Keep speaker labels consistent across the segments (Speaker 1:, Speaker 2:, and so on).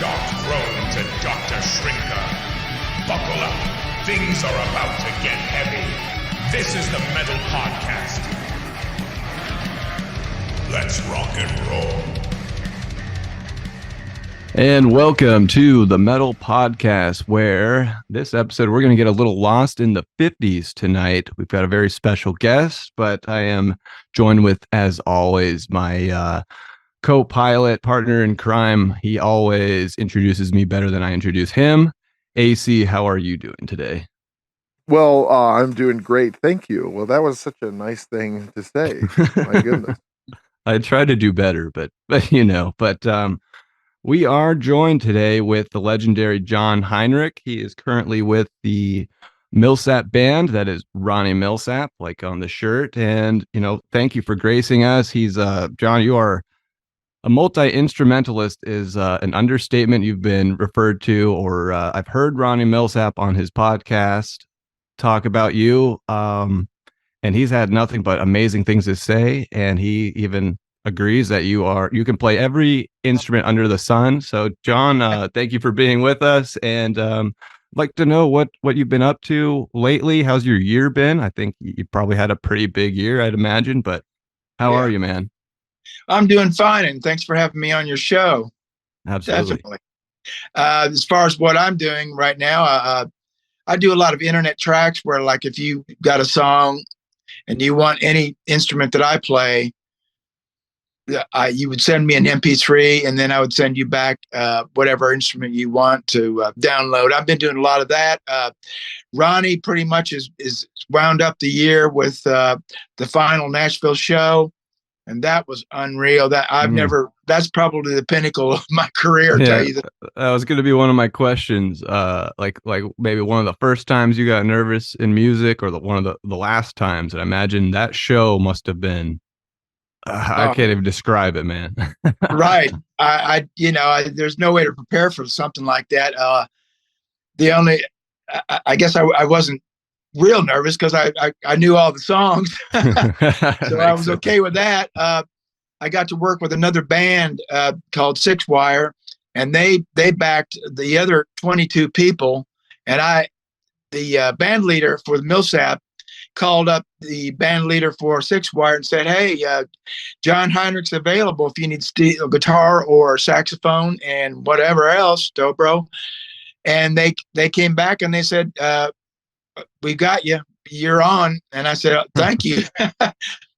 Speaker 1: soft throne to Dr. Shrinker. Buckle up. Things are about to get heavy. This is the Metal Podcast. Let's rock and roll.
Speaker 2: And welcome to the Metal Podcast, where this episode we're going to get a little lost in the 50s tonight. We've got a very special guest, but I am joined with, as always, my co-pilot, partner in crime. He always introduces me better than I introduce him. AC, how are you doing today?
Speaker 3: Well, I'm doing great. Thank you. Well, that was such a nice thing to say. My goodness.
Speaker 2: I try to do better, but we are joined today with the legendary John Heinrich. He is currently with the Milsap band. That is Ronnie Milsap, like on the shirt. And, thank you for gracing us. He's, John, you are a multi-instrumentalist is an understatement. You've been referred to, or I've heard Ronnie Milsap on his podcast talk about you. And he's had nothing but amazing things to say. And he even agrees that you can play every instrument under the sun. So John, thank you for being with us. And I'd like to know what you've been up to lately. How's your year been? I think you probably had a pretty big year, I'd imagine, but how are you, man?
Speaker 4: I'm doing fine, and thanks for having me on your show.
Speaker 2: Absolutely.
Speaker 4: Definitely. As far as what I'm doing right now, I do a lot of internet tracks where, like, if you got a song and you want any instrument that I play, you would send me an MP3, and then I would send you back whatever instrument you want to download. I've been doing a lot of that. Ronnie pretty much is wound up the year with the final Nashville show, and that was unreal. That's probably the pinnacle of my career.
Speaker 2: Yeah,
Speaker 4: tell you
Speaker 2: that was going to be one of my questions. Like maybe one of the first times you got nervous in music, or one of the last times. And I imagine that show must have been. I can't even describe it, man.
Speaker 4: Right. There's no way to prepare for something like that. I guess I wasn't real nervous because I knew all the songs. So I was okay with that. I got to work with another band called Six Wire, and they backed the other 22 people. And the band leader for the Milsap called up the band leader for Six Wire and said, "Hey, John Heinrich's available if you need steel guitar or saxophone and whatever else, dobro." And they came back and they said, "We got you. You're on." And I said, "Thank you."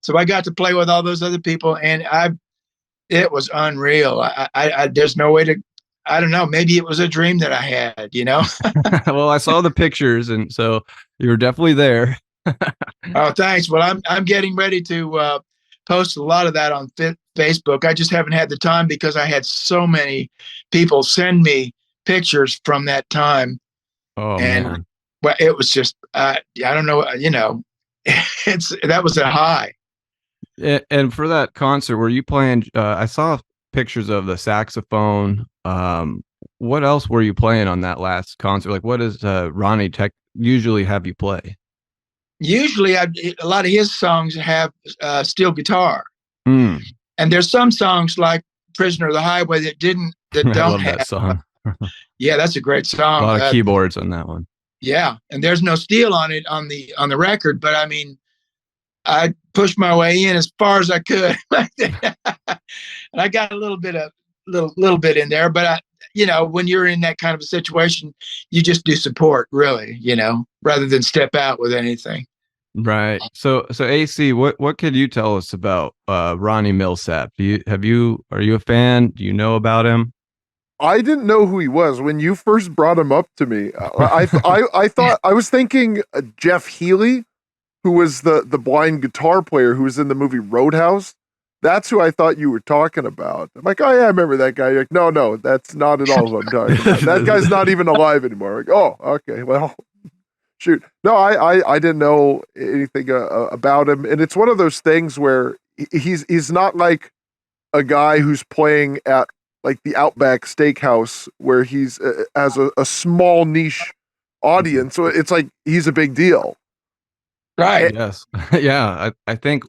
Speaker 4: So I got to play with all those other people, and it was unreal. There's no way to. I don't know. Maybe it was a dream that I had.
Speaker 2: Well, I saw the pictures, and so you were definitely there.
Speaker 4: Oh, thanks. Well, I'm getting ready to post a lot of that on Facebook. I just haven't had the time because I had so many people send me pictures from that time.
Speaker 2: Oh,
Speaker 4: and
Speaker 2: man.
Speaker 4: Well, it was just I don't know. That was a high.
Speaker 2: And for that concert, were you playing? I saw pictures of the saxophone. What else were you playing on that last concert? Like, what does Ronnie usually have you play?
Speaker 4: Usually, a lot of his songs have steel guitar, and there's some songs like "Prisoner of the Highway" that don't
Speaker 2: I love
Speaker 4: have
Speaker 2: that song.
Speaker 4: Yeah, that's a great song.
Speaker 2: A lot of keyboards on that one.
Speaker 4: Yeah, and there's no steel on it on the record, but I mean, I pushed my way in as far as I could, and I got a little bit in there. But when you're in that kind of a situation, you just do support, really, rather than step out with anything.
Speaker 2: Right. So AC, what could you tell us about Ronnie Milsap? Are you a fan? Do you know about him?
Speaker 3: I didn't know who he was when you first brought him up to me. I was thinking Jeff Healey, who was the blind guitar player who was in the movie Roadhouse. That's who I thought you were talking about. I'm like, oh yeah, I remember that guy. You're like, no, that's not at all who I'm talking about. That guy's not even alive anymore. Like, oh, okay, well, shoot. No, I didn't know anything about him, and it's one of those things where he's not like a guy who's playing at like the Outback Steakhouse where he's has a small niche audience. So it's like he's a big deal.
Speaker 4: Right.
Speaker 2: Yes. Yeah. I think,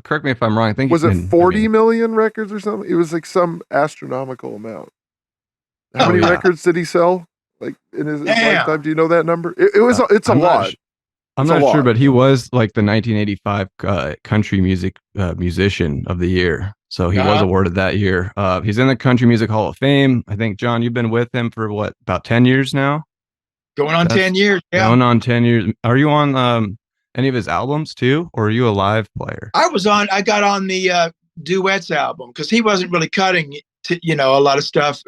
Speaker 2: correct me if I'm wrong. I think
Speaker 3: was it 40 million records or something? It was like some astronomical amount. How
Speaker 2: Oh,
Speaker 3: many
Speaker 2: yeah.
Speaker 3: records did he sell? Like in his
Speaker 4: Damn.
Speaker 3: lifetime? Do you know that number? It's a
Speaker 2: I'm not
Speaker 3: lot.
Speaker 2: I'm
Speaker 3: It's a
Speaker 2: not sure,
Speaker 3: lot.
Speaker 2: but he was like the 1985 country music musician of the year. So he was
Speaker 4: Uh-huh.
Speaker 2: awarded that year. He's in the Country Music Hall of Fame. I think, John, you've been with him for what, about 10 years now?
Speaker 4: Going on
Speaker 2: That's
Speaker 4: 10 years. Yeah.
Speaker 2: Going on 10 years. Are you on any of his albums too? Or are you a live player?
Speaker 4: I got on the duets album because he wasn't really cutting a lot of stuff,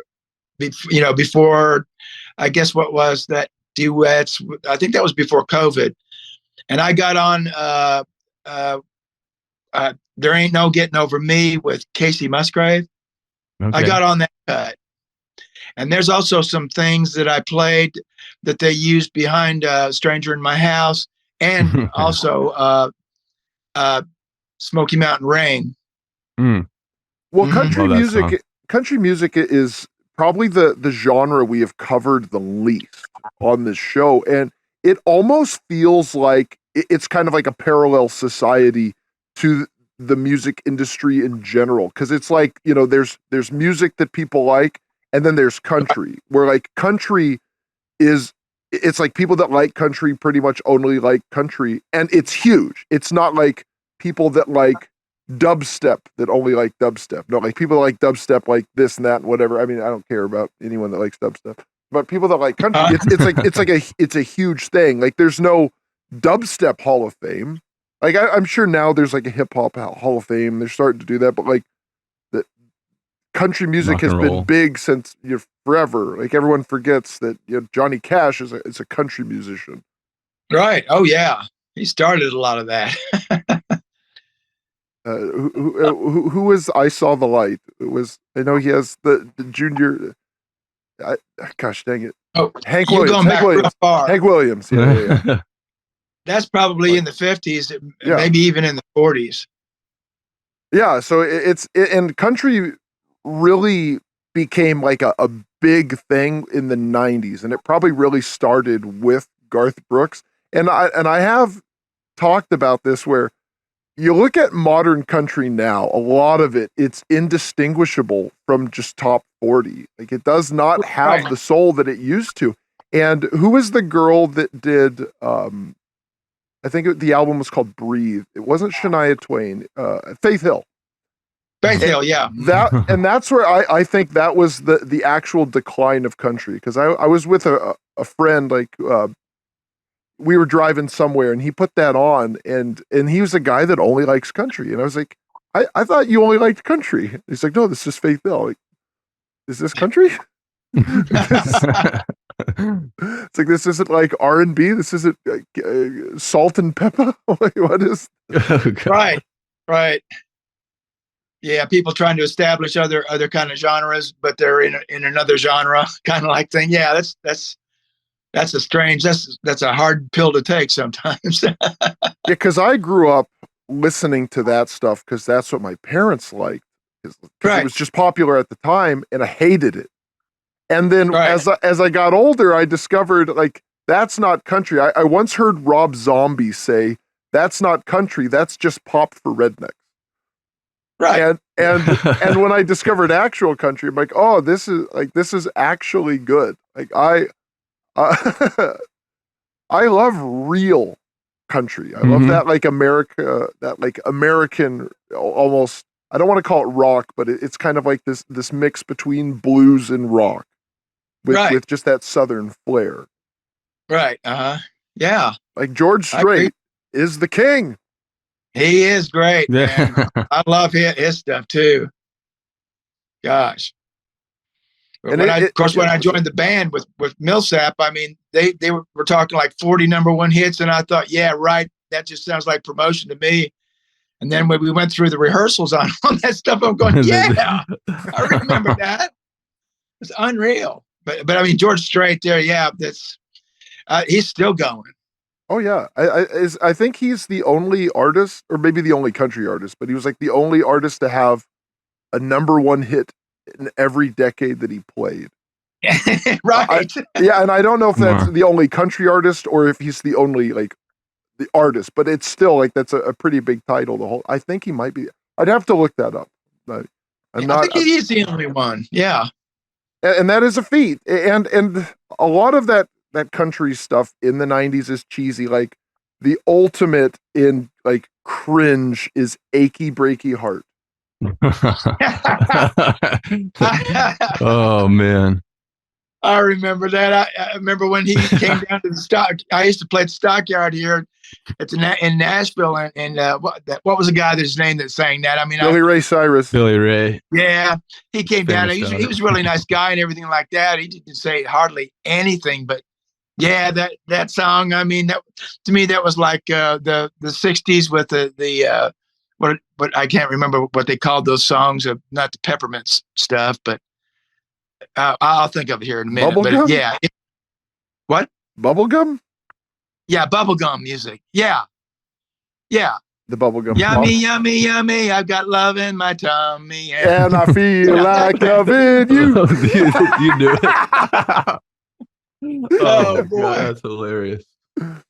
Speaker 4: before, I guess what was that duets. I think that was before COVID. And I got on There Ain't No Getting Over Me with Casey Musgrave.
Speaker 2: Okay.
Speaker 4: I got on that cut. And there's also some things that I played that they used behind Stranger in My House, and also Smoky Mountain Rain.
Speaker 2: Mm.
Speaker 3: Well,
Speaker 4: Mhm.
Speaker 3: country music is probably the genre we have covered the least on this show, and it almost feels like it's kind of like a parallel society to the music industry in general, because it's like, there's music that people like, and then there's country, where like country it's like people that like country pretty much only like country, and it's huge. It's not like people that like dubstep that only like dubstep. No, like people that like dubstep like this and that and whatever. I mean, I don't care about anyone that likes dubstep, but people that like country, it's a huge thing. Like there's no dubstep Hall of Fame. Like I'm sure now there's like a hip hop Hall of Fame. They're starting to do that, but like the country music
Speaker 2: Rock
Speaker 3: has
Speaker 2: and
Speaker 3: been
Speaker 2: roll.
Speaker 3: big since forever. Like everyone forgets that Johnny Cash is a country musician.
Speaker 4: Right. Oh, yeah. He started a lot of that.
Speaker 3: Who was I Saw the Light? It was, I know he has the junior. Gosh dang it,
Speaker 4: Oh,
Speaker 3: Hank
Speaker 4: you're
Speaker 3: Williams.
Speaker 4: going back real far.
Speaker 3: Hank Williams. Yeah.
Speaker 4: That's probably in the 50s,
Speaker 3: Yeah.
Speaker 4: maybe even in the 40s.
Speaker 3: Yeah, so and country really became like a big thing in the 90s, and it probably really started with Garth Brooks. And I have talked about this, where you look at modern country now, a lot of it's indistinguishable from just top 40. Like it does not have
Speaker 4: Right.
Speaker 3: the soul that it used to. And who was the girl that did I think the album was called Breathe. It wasn't Shania Twain, Faith Hill.
Speaker 4: Faith Hill, yeah.
Speaker 3: That's where I think that was the actual decline of country, because I was with a friend, like we were driving somewhere and he put that on, and he was a guy that only likes country, and I was like, I thought you only liked country. He's like, no, this is Faith Hill. Like, is this country? It's like, this isn't like R&B. This isn't Salt and Pepper. Like, what is?
Speaker 2: Oh, God.
Speaker 4: Right. Yeah, people trying to establish other kind of genres, but they're in another genre kind of like thing. Yeah, that's a hard pill to take sometimes.
Speaker 3: Yeah, because I grew up listening to that stuff because that's what my parents liked. Because
Speaker 4: Right.
Speaker 3: it was just popular at the time, and I hated it. And then
Speaker 4: Right.
Speaker 3: as I got older, I discovered, like, that's not country. I once heard Rob Zombie say, that's not country, that's just pop for rednecks.
Speaker 4: Right.
Speaker 3: And when I discovered actual country, I'm like, oh, this is actually good. Like I love real country. I love
Speaker 2: Mhm.
Speaker 3: that, like American, almost, I don't want to call it rock, but it's kind of like this mix between blues and rock
Speaker 4: Right.
Speaker 3: with just that Southern flair.
Speaker 4: Right. Yeah.
Speaker 3: Like George
Speaker 4: I agree.
Speaker 3: Strait is the king.
Speaker 4: He is great, man.
Speaker 2: Yeah.
Speaker 4: I love his stuff too. Gosh. But
Speaker 3: And
Speaker 4: when I joined the band with Milsap, I mean, they were talking like 40 number one hits, and I thought, yeah, right, that just sounds like promotion to me. And then when we went through the rehearsals on that stuff, I'm going, yeah, I remember that. It's unreal. But I mean, George Strait there, yeah, he's still going.
Speaker 3: Oh yeah, I think he's the only artist, or maybe the only country artist, but he was like the only artist to have a number one hit in every decade that he played.
Speaker 4: Right.
Speaker 3: Yeah, and I don't know if that's
Speaker 2: Wow.
Speaker 3: the only country artist or if he's the only, like, the artist, but it's still like that's a pretty big title. I think he might be. I'd have to look that up. But
Speaker 4: I think he is the only one. Yeah.
Speaker 3: And that is a feat. And a lot of that country stuff in the 90s is cheesy. Like the ultimate in like cringe is Achy Breaky Heart.
Speaker 2: Oh man.
Speaker 4: I remember that. I remember when he came down to the stock. I used to play at the Stockyard here in Nashville, and what was the guy that's name that sang that? I mean,
Speaker 3: Billy Ray Cyrus.
Speaker 2: Billy Ray.
Speaker 4: Yeah, he came down.
Speaker 2: Famous
Speaker 4: He was a really nice guy and everything like that. He didn't say hardly anything, but yeah, that song. I mean, that to me that was like the '60s with the what I can't remember what they called those songs. Not the peppermint stuff, but I'll think of it here in a minute.
Speaker 3: Bubblegum?
Speaker 4: But yeah, what?
Speaker 3: Bubblegum?
Speaker 4: Yeah, bubblegum music. Yeah.
Speaker 3: The bubblegum.
Speaker 4: Yummy, yummy, yummy. I've got love in my tummy.
Speaker 3: And I feel like loving you.
Speaker 2: You do it.
Speaker 4: Oh, boy.
Speaker 2: God, that's hilarious.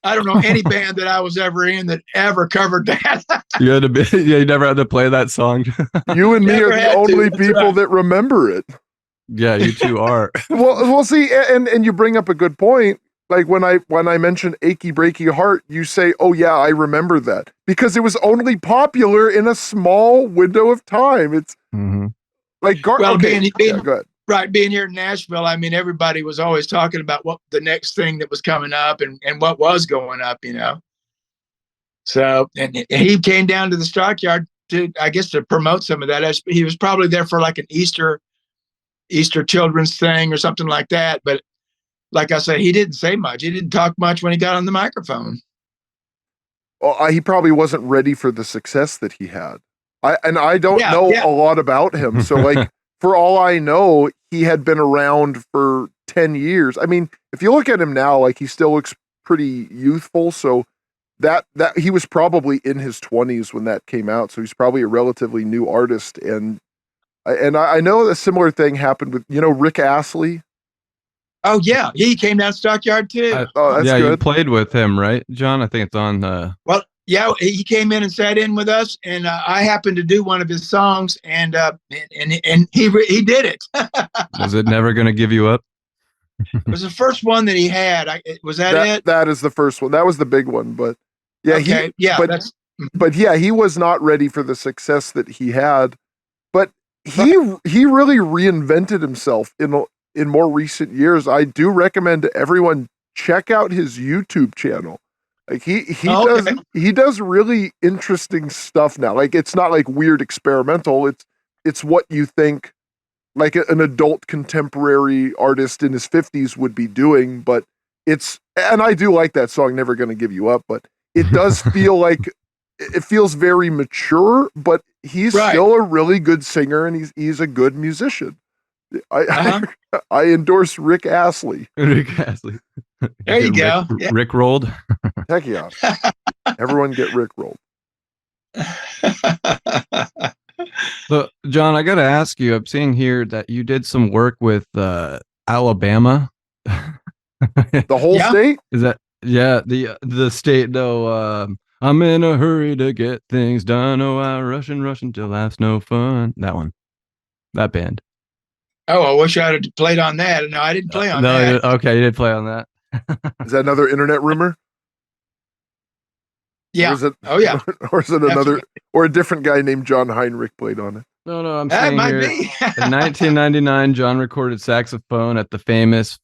Speaker 4: I don't know any band that I was ever in that ever covered that.
Speaker 2: You had to be, yeah, you never had to play that song.
Speaker 3: You and me
Speaker 4: Never
Speaker 3: are the
Speaker 4: had to,
Speaker 3: only
Speaker 4: that's
Speaker 3: people
Speaker 4: right.
Speaker 3: that remember it.
Speaker 2: Yeah, you two are.
Speaker 3: Well, see, and you bring up a good point. Like when I mentioned Achy Breaky Heart, you say, "Oh yeah, I remember that," because it was only popular in a small window of time. It's like
Speaker 4: Well,
Speaker 3: okay,
Speaker 4: being
Speaker 3: go ahead.
Speaker 4: right, being here in Nashville, I mean, everybody was always talking about what the next thing that was coming up and what was going up, you know. So, and he came down to the Stockyard to, I guess, to promote some of that. He was probably there for like an Easter children's thing or something like that. But like I said, he didn't say much. He didn't talk much when he got on the microphone.
Speaker 3: Well, he probably wasn't ready for the success that he had. I don't know
Speaker 4: Yeah.
Speaker 3: a lot about him. So like, for all I know, he had been around for 10 years. I mean, if you look at him now, like he still looks pretty youthful. So that he was probably in his 20s when that came out. So he's probably a relatively new artist. And I know a similar thing happened with, Rick Astley.
Speaker 4: Oh yeah, he came down Stockyard too.
Speaker 3: Oh, that's
Speaker 2: yeah,
Speaker 3: good.
Speaker 2: you played with him, right, John? I think it's on.
Speaker 4: Well, yeah, he came in and sat in with us, and I happened to do one of his songs, and he did it.
Speaker 2: Was it Never Gonna Give You Up?
Speaker 4: It was the first one that he had. Was that it?
Speaker 3: That is the first one. That was the big one. But yeah,
Speaker 4: Okay,
Speaker 3: but yeah, he was not ready for the success that he had. But he really reinvented himself in more recent years. I do recommend to everyone check out his YouTube channel. Like he does really interesting stuff now. Like it's not like weird experimental. It's what you think like an adult contemporary artist in his 50s would be doing, but and I do like that song Never Gonna Give You Up, but it does feel like it feels very mature, but he's still a really good singer and he's a good musician. I endorse Rick Astley.
Speaker 2: Rick Astley.
Speaker 4: There you go.
Speaker 2: Rick rolled.
Speaker 3: Heck yeah. Everyone get Rick rolled.
Speaker 2: So, John, I got to ask you, I'm seeing here that you did some work with Alabama.
Speaker 3: The whole state?
Speaker 2: Is that, yeah, the state, though. I'm in a hurry to get things done. Oh, I rush till life's no fun. That one. That band.
Speaker 4: Oh, I wish I had played on that. No, I didn't play on that.
Speaker 2: Okay, you did play on that.
Speaker 3: Is that another internet rumor?
Speaker 4: Yeah.
Speaker 3: Or is it,
Speaker 4: oh, yeah.
Speaker 3: Or is it another, or a different guy named John Heinrich played on it?
Speaker 2: No, I'm
Speaker 4: That
Speaker 2: saying
Speaker 4: might
Speaker 2: here,
Speaker 4: be.
Speaker 2: in 1999, John recorded saxophone at the famous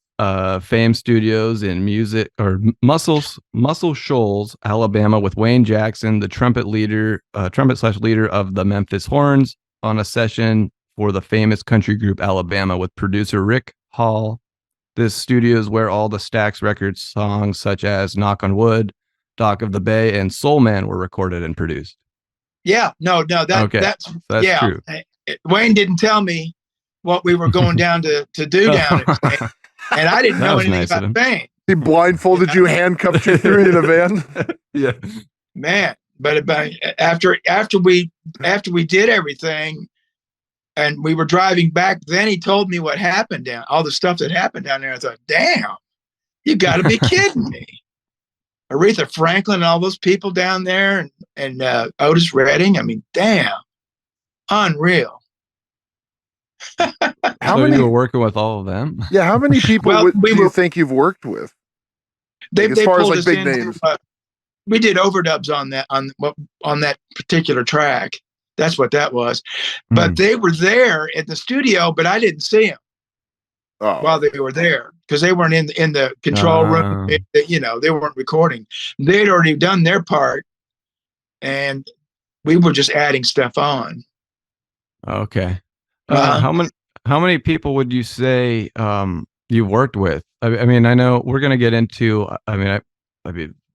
Speaker 2: Fame Studios in Muscle Shoals, Alabama, with Wayne Jackson, the trumpet leader of the Memphis Horns, on a session for the famous country group Alabama with producer Rick Hall. This studio is where all the Stax Records songs such as Knock on Wood, Dock of the Bay, and Soul Man were recorded and produced.
Speaker 4: Yeah, no, that's
Speaker 2: true.
Speaker 4: Wayne didn't tell me what we were going down to do down at, and I didn't know anything about Fame.
Speaker 3: He blindfolded you, handcuffed you through in a van.
Speaker 2: Yeah,
Speaker 4: man. But after we did everything, and we were driving back, then he told me what happened all the stuff that happened down there. I thought, damn, you got to be kidding me. Aretha Franklin and all those people down there, and Otis Redding. I mean, damn, unreal.
Speaker 3: How
Speaker 2: So
Speaker 3: many?
Speaker 2: you were working with all of them?
Speaker 3: Yeah, how many people
Speaker 4: Well,
Speaker 3: do you think you've worked with?
Speaker 4: They
Speaker 3: Like, as far as
Speaker 4: pulled
Speaker 3: like
Speaker 4: us
Speaker 3: big
Speaker 4: in.
Speaker 3: names.
Speaker 4: We did overdubs on that particular track. That's what that was. But they were there at the studio, but I didn't see them while they were there because they weren't in the control room. You know, they weren't recording. They'd already done their part, and we were just adding stuff on.
Speaker 2: Okay.
Speaker 4: Uh-huh.
Speaker 2: How many people would you say you worked with? I mean, I know we're gonna get into. I mean,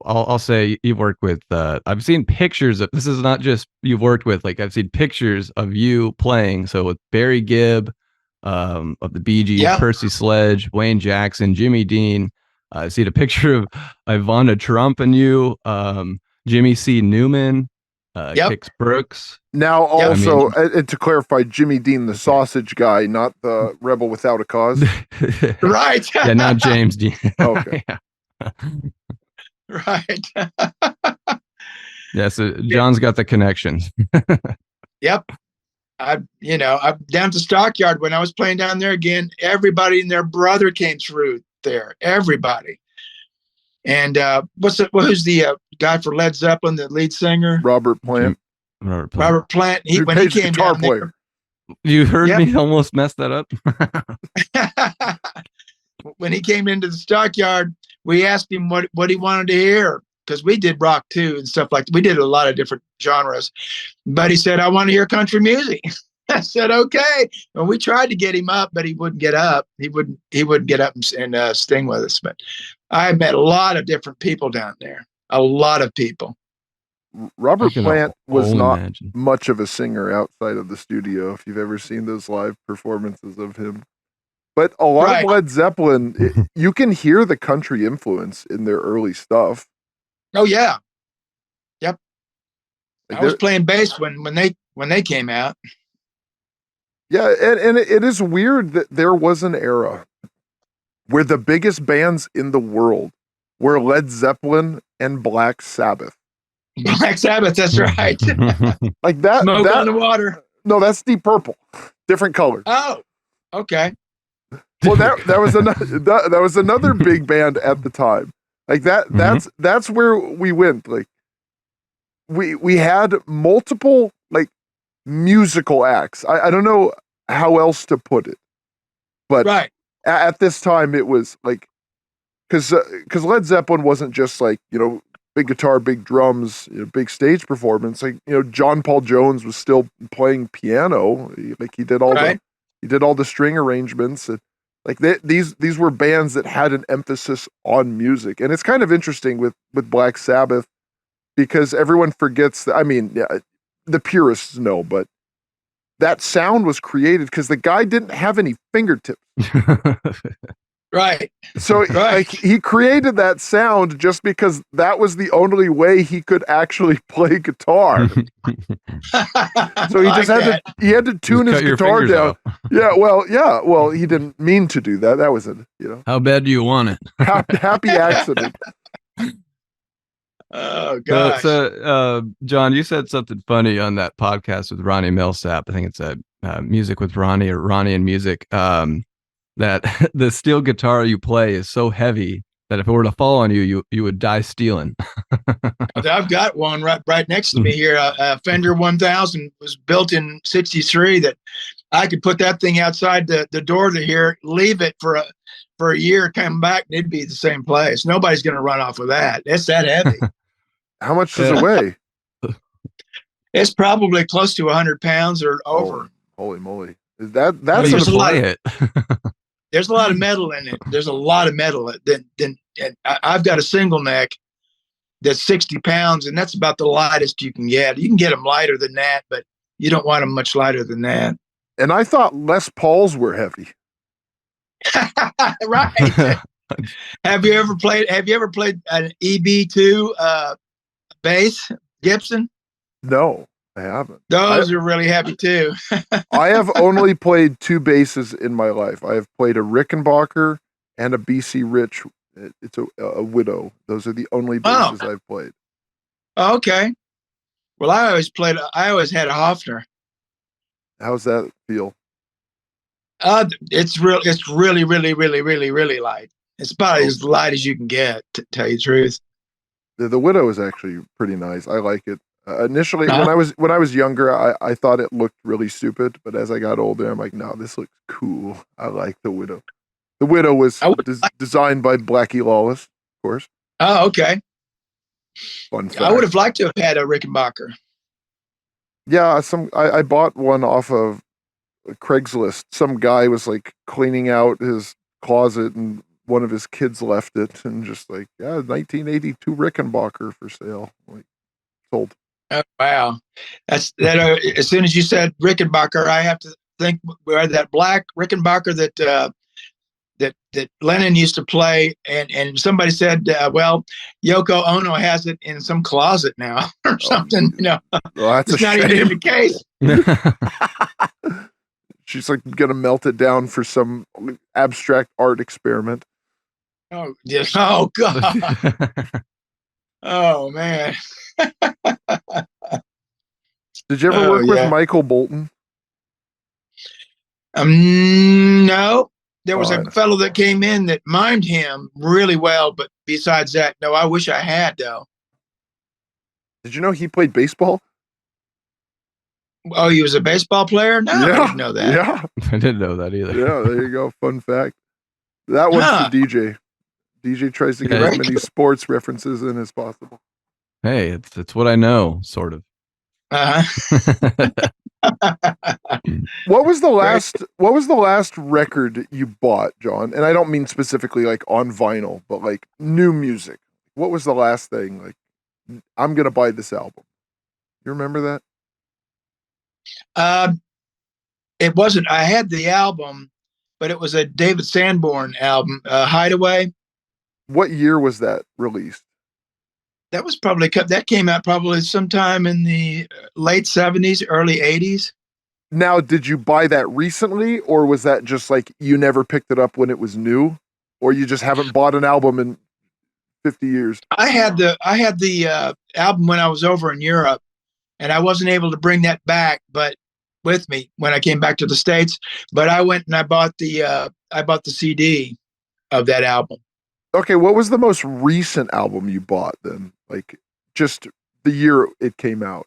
Speaker 2: I'll say you've worked with. I've seen pictures of. This is not just you've worked with. Like I've seen pictures of you playing. So with Barry Gibb, of the Bee Gees,
Speaker 4: Yep.
Speaker 2: Percy Sledge, Wayne Jackson, Jimmy Dean. I see a picture of Ivana Trump and you, Jimmy C. Newman,
Speaker 4: Yep.
Speaker 2: Kix Brooks.
Speaker 3: Now, also,
Speaker 2: I mean,
Speaker 3: and to clarify, Jimmy Dean, the sausage guy, not the rebel without a cause.
Speaker 4: Right.
Speaker 2: Yeah, not James Dean.
Speaker 3: Okay.
Speaker 2: Yeah.
Speaker 4: Right.
Speaker 2: Yeah, so John's got the connections.
Speaker 4: Yep. I'm down to Stockyard when I was playing down there again. Everybody and their brother came through there. Everybody. And who's the guy for Led Zeppelin, the lead singer?
Speaker 3: Robert Plant.
Speaker 4: Robert Plant. When he came
Speaker 3: guitar
Speaker 4: down
Speaker 3: player.
Speaker 2: You heard me almost mess that up.
Speaker 4: there, when he came into the Stockyard, we asked him what he wanted to hear because we did rock too and stuff like that. We did a lot of different genres, but he said, "I want to hear country music." I said, "Okay." And we tried to get him up, but he wouldn't get up. He wouldn't get up and sing with us. But I met a lot of different people down there. A lot of people.
Speaker 3: Robert Plant was not
Speaker 2: imagine.
Speaker 3: much of a singer outside of the studio, if you've ever seen those live performances of him. But a lot of Led Zeppelin, you can hear the country influence in their early stuff.
Speaker 4: Oh yeah. Yep.
Speaker 3: Like
Speaker 4: I was playing bass when they came out.
Speaker 3: Yeah, and it is weird that there was an era where the biggest bands in the world were Led Zeppelin and Black Sabbath.
Speaker 4: Black Sabbath, that's right.
Speaker 3: Like that.
Speaker 4: Smoke on the Water.
Speaker 3: No, that's Deep Purple. Different color.
Speaker 4: Oh, okay.
Speaker 3: Well, that was another big band at the time. Like that. That's where we went. Like we had multiple like musical acts. I don't know how else to put it, but at this time it was like because Led Zeppelin wasn't just like big guitar, big drums, big stage performance. Like John Paul Jones was still playing piano. He did all the string arrangements. And like these were bands that had an emphasis on music. And it's kind of interesting with Black Sabbath because everyone forgets that. I mean, yeah, the purists know, but that sound was created because the guy didn't have any fingertips.
Speaker 4: Right.
Speaker 3: So like he created that sound just because that was the only way he could actually play guitar. So he just had to tune his guitar down. Yeah, well, he didn't mean to do that. That was
Speaker 2: How bad do you want it?
Speaker 3: Happy accident.
Speaker 4: Oh gosh.
Speaker 2: So John, you said something funny on that podcast with Ronnie Milsap. I think it's Music with Ronnie or Ronnie and Music. That the steel guitar you play is so heavy that if it were to fall on you would die stealing.
Speaker 4: I've got one right next to me here. A Fender 1000 was built in '63 that I could put that thing outside the door to here, leave it for a year, come back, and it'd be the same place. Nobody's going to run off with that. It's that heavy.
Speaker 3: How much does it weigh?
Speaker 4: It's probably close to 100 pounds or over.
Speaker 3: Holy moly. That's
Speaker 4: there's a lot of metal in it. There's a lot of metal. Then I've got a single neck that's 60 pounds, and that's about the lightest you can get. You can get them lighter than that, but you don't want them much lighter than that.
Speaker 3: And I thought Les Pauls were heavy.
Speaker 4: Right. Have you ever played an EB2 bass, Gibson?
Speaker 3: No, I haven't.
Speaker 4: Those are really heavy too.
Speaker 3: I have only played two basses in my life. I have played a Rickenbacker and a BC Rich. It's a Widow. Those are the only basses I've played.
Speaker 4: Okay. Well, I always had a Hofner.
Speaker 3: How's that feel?
Speaker 4: It's real. It's really, really, really, really, really light. It's about as light as you can get, to tell you the truth.
Speaker 3: The Widow is actually pretty nice. I like it. Initially,
Speaker 4: Huh?
Speaker 3: when I was younger, I thought it looked really stupid, but as I got older, I'm like, no, this looks cool. I like The Widow. The Widow was
Speaker 4: I would,
Speaker 3: designed by Blackie Lawless, of course.
Speaker 4: oh, okay.
Speaker 3: Fun
Speaker 4: I would
Speaker 3: fact.
Speaker 4: have liked to have had a Rickenbacker.
Speaker 3: Yeah, I bought one off of Craigslist. Some guy was like cleaning out his closet and one of his kids left it and just like, yeah, 1982 Rickenbacker for sale. Like sold.
Speaker 4: Oh, wow, that's that. As soon as you said Rickenbacker, I have to think where that black Rickenbacker that Lennon used to play, and somebody said, well, Yoko Ono has it in some closet now or something.
Speaker 3: Well, that's
Speaker 4: it's
Speaker 3: a
Speaker 4: not
Speaker 3: shame.
Speaker 4: even in the case.
Speaker 3: She's like gonna melt it down for some abstract art experiment.
Speaker 4: Oh, yeah. Oh, God. Oh, man.
Speaker 3: Did you ever
Speaker 4: Oh,
Speaker 3: work
Speaker 4: yeah.
Speaker 3: with Michael Bolton?
Speaker 4: No. There was
Speaker 3: Oh,
Speaker 4: a fellow that came in that mimed him really well, but besides that, no, I wish I had, though.
Speaker 3: did you know he played baseball?
Speaker 4: Oh, he was a baseball player? No, I didn't know that.
Speaker 3: Yeah,
Speaker 2: I didn't know that either.
Speaker 3: yeah. There you go. Fun fact. That one's
Speaker 4: Huh.
Speaker 3: for DJ. DJ tries to get
Speaker 2: Yeah.
Speaker 3: as many sports references in as possible.
Speaker 2: Hey, it's what I know, sort of.
Speaker 4: Uh-huh.
Speaker 3: What was the last record you bought, John? And I don't mean specifically like on vinyl, but like new music. What was the last thing like I'm gonna buy this album? You remember that?
Speaker 4: It wasn't, I had the album, but it was a David Sanborn album, Hideaway.
Speaker 3: What year was that released?
Speaker 4: That was probably, that came out probably sometime in the late 70s, early 80s.
Speaker 3: Now, did you buy that recently, or was that just like you never picked it up when it was new, or you just haven't bought an album in 50 years?
Speaker 4: I had the album when I was over in Europe, and I wasn't able to bring that back, but with me when I came back to the States. But I went and I bought the CD of that album.
Speaker 3: Okay, what was the most recent album you bought then? Like just the year it came out.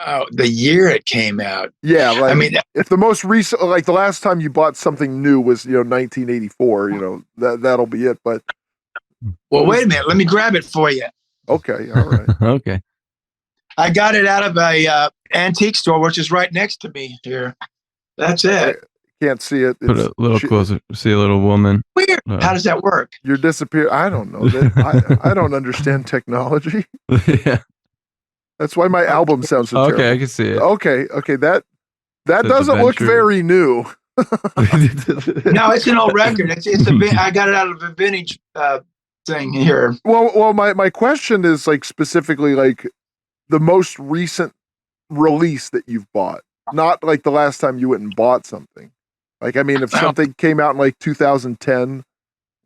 Speaker 4: Oh, the year it came out.
Speaker 3: Yeah, like
Speaker 4: I mean,
Speaker 3: if the most recent, like the last time you bought something new was 1984, that'll be it. But
Speaker 4: well, wait a minute. Let me grab it for you.
Speaker 3: okay, all right.
Speaker 2: Okay.
Speaker 4: I got it out of a antique store, which is right next to me here. That's it.
Speaker 3: Can't see it.
Speaker 2: Put a little closer. See a little woman.
Speaker 4: Weird. How does that work?
Speaker 3: You're disappear. I don't know. I don't understand technology.
Speaker 2: Yeah.
Speaker 3: That's why my album sounds so
Speaker 2: Okay, I
Speaker 3: terrible.
Speaker 2: can see it.
Speaker 3: Okay. That
Speaker 2: Says
Speaker 3: doesn't look
Speaker 2: Adventure.
Speaker 3: very new.
Speaker 4: No, it's an old record. I got it out of a vintage thing here.
Speaker 3: Well, my question is like specifically like the most recent release that you've bought, not like the last time you went and bought something. Like, I mean, if something came out in like 2010,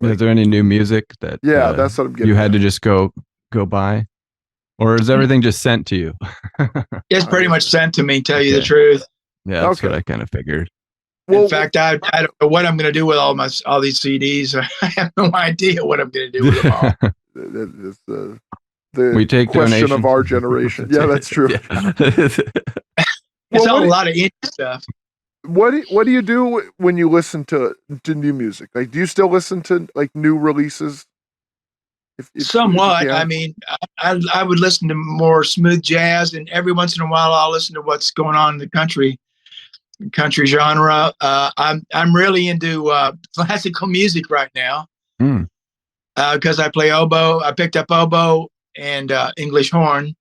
Speaker 2: Is there any new music that
Speaker 3: yeah, that's what I'm getting.
Speaker 2: you had
Speaker 3: at.
Speaker 2: to just go buy? Or is everything just sent to you?
Speaker 4: It's pretty much sent to me, tell you the
Speaker 2: Okay.
Speaker 4: truth.
Speaker 2: Yeah, that's what
Speaker 3: Okay.
Speaker 2: I kind of figured.
Speaker 3: Well,
Speaker 4: In fact, I don't know what I'm going to do with all these CDs. I have no idea what I'm going to do with them all.
Speaker 3: it's the
Speaker 2: We take
Speaker 3: question
Speaker 2: donations.
Speaker 3: of our generation. Yeah, that's true.
Speaker 2: Yeah.
Speaker 4: It's
Speaker 3: Well,
Speaker 4: all a lot of indie stuff.
Speaker 3: What do you do when you listen to new music? Like, do you still listen to like new releases? If you
Speaker 4: Somewhat.
Speaker 3: can?
Speaker 4: I mean, I would listen to more smooth jazz, and every once in a while, I'll listen to what's going on in the country genre. I'm really into classical music right now
Speaker 2: Mm.
Speaker 4: because I play oboe. I picked up oboe and English horn,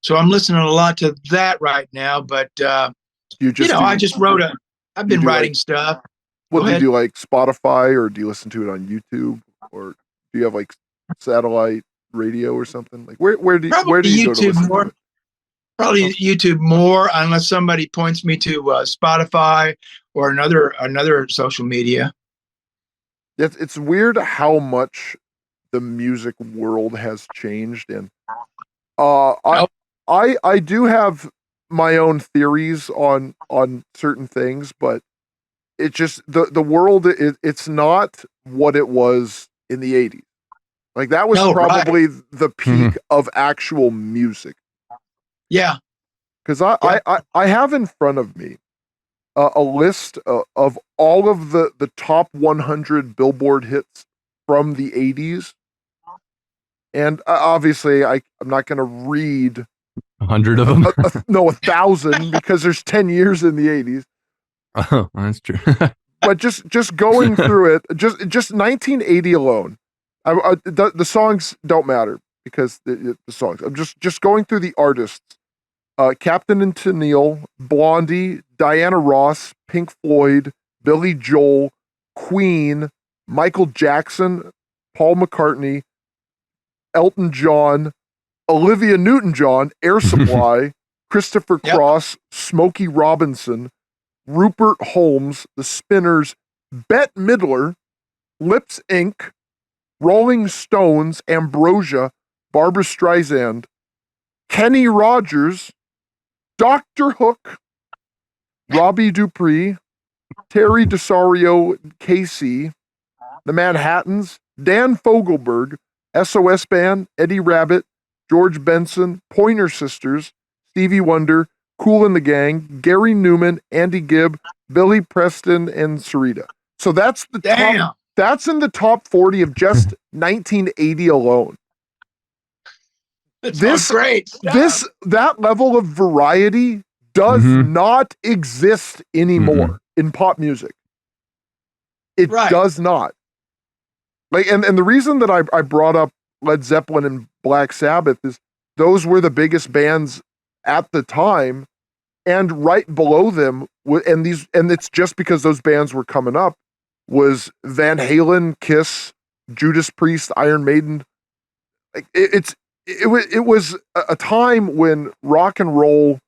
Speaker 4: so I'm listening a lot to that right now. But
Speaker 3: you just
Speaker 4: I just wrote I've been
Speaker 3: do,
Speaker 4: writing
Speaker 3: like-
Speaker 4: stuff.
Speaker 3: what
Speaker 4: Go
Speaker 3: do you
Speaker 4: ahead.
Speaker 3: do, like Spotify, or do you listen to it on YouTube, or do you have like satellite radio or something? Like where do you go to
Speaker 4: Probably YouTube
Speaker 3: listen
Speaker 4: more.
Speaker 3: to it?
Speaker 4: Probably YouTube more, unless somebody points me to Spotify or another social media.
Speaker 3: It's weird how much the music world has changed, and I do have my own theories on certain things, but it just the world it's not what it was in the 80s. Like that was probably the peak of actual music.
Speaker 4: Yeah.
Speaker 3: Because I have in front of me a list of all of the top 100 Billboard hits from the 80s. And obviously, I'm not going to read
Speaker 2: 100 of them.
Speaker 3: 1,000 because there's 10 years in the 80s.
Speaker 2: Oh, that's true.
Speaker 3: But just going through it, just 1980 alone, the songs don't matter because the songs. I'm just going through the artists. Captain and Tennille, Blondie, Diana Ross, Pink Floyd, Billy Joel, Queen, Michael Jackson, Paul McCartney, Elton John, Olivia Newton-John, Air Supply, Christopher Cross, Smokey Robinson, Rupert Holmes, The Spinners, Bette Midler, Lips Inc., Rolling Stones, Ambrosia, Barbra Streisand, Kenny Rogers, Dr. Hook, Robbie Dupree, Terry DeSario, KC, The Manhattans, Dan Fogelberg, SOS Band, Eddie Rabbitt, George Benson, Pointer Sisters, Stevie Wonder, Kool and the Gang, Gary Newman, Andy Gibb, Billy Preston, and Sarita. So that's the top. That's in the top 40 of just 1980 alone.
Speaker 4: This great.
Speaker 3: That level of variety does not exist anymore in pop music. It does not. Like, and the reason that I brought up Led Zeppelin and Black Sabbath is those were the biggest bands at the time, and right below them, and it's just because those bands were coming up, was Van Halen, Kiss, Judas Priest, Iron Maiden. Like it was a time when rock and roll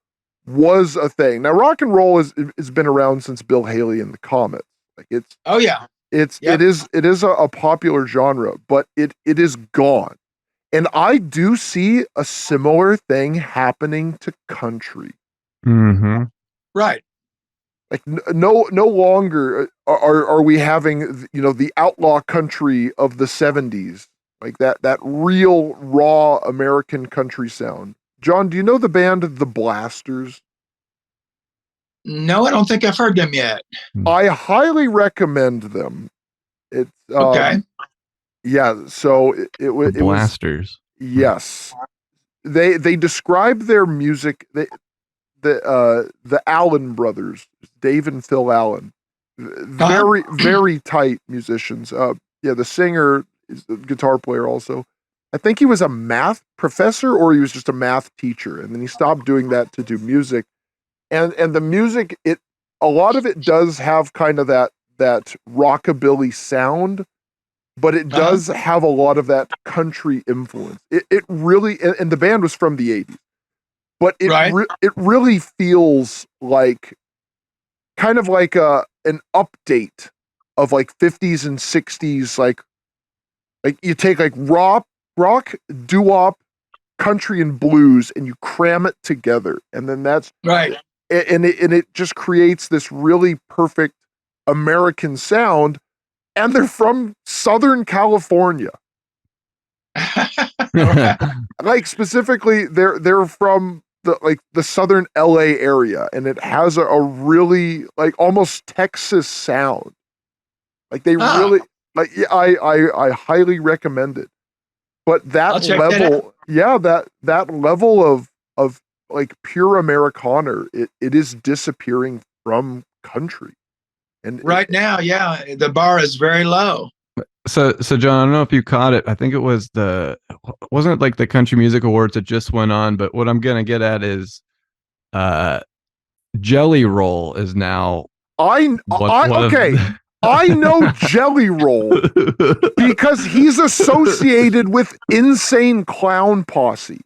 Speaker 3: was a thing. Now rock and roll has been around since Bill Haley and the Comets. Like it's it is a popular genre, but it is gone. And I do see a similar thing happening to country.
Speaker 2: Mm-hmm.
Speaker 4: Right.
Speaker 3: Like no longer are we having the outlaw country of the 70s, like that real raw American country sound. John, do you know the band The Blasters?
Speaker 4: No, I don't think I've heard them yet.
Speaker 3: I highly recommend them. It's
Speaker 4: okay.
Speaker 3: Yeah, so it was
Speaker 2: Blasters.
Speaker 3: Yes, they describe their music. The Allen brothers, Dave and Phil Allen, very tight musicians. The singer is a guitar player also. I think he was a math professor or he was just a math teacher, and then he stopped doing that to do music. And the music, a lot of it does have kind of that rockabilly sound, but it does have a lot of that country influence. It really, and the band was from the 80s. But it really feels like kind of like an update of like 50s and 60s, like you take like rock, doo-wop, country, and blues, and you cram it together, and then that's
Speaker 4: right.
Speaker 3: And it just creates this really perfect American sound, and they're from Southern California. Like specifically, they're from the Southern LA area, and it has a really like almost Texas sound. Like they really like. Yeah, I highly recommend it. But that level, that level of like pure Americana, it is disappearing from country. And
Speaker 4: right now, the bar is very low.
Speaker 2: So John, I don't know if you caught it. I think it was wasn't it like the Country Music Awards that just went on, but what I'm gonna get at is Jelly Roll is now
Speaker 3: okay. I know Jelly Roll because he's associated with Insane Clown Posse.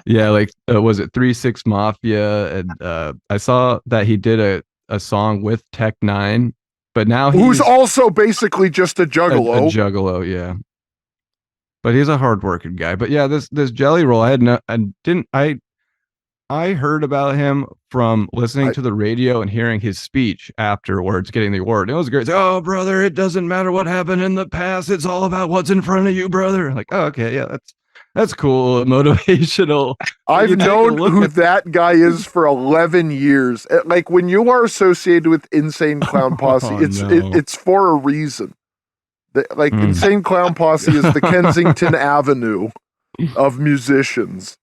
Speaker 2: Yeah, like was it 3-6 Mafia? And I saw that he did a song with Tech Nine, but now
Speaker 3: who's also basically just a juggalo.
Speaker 2: A juggalo, yeah. but he's a hardworking guy. But yeah, this Jelly Roll, I heard about him from listening to the radio and hearing his speech afterwards, getting the award. It was great. It's like, oh, brother, it doesn't matter what happened in the past. It's all about what's in front of you, brother. I'm like, oh, okay, yeah, that's cool, motivational.
Speaker 3: I've known who that guy is for 11 years. Like, when you are associated with Insane Clown Posse, it's for a reason. Insane Clown Posse is the Kensington Avenue of musicians.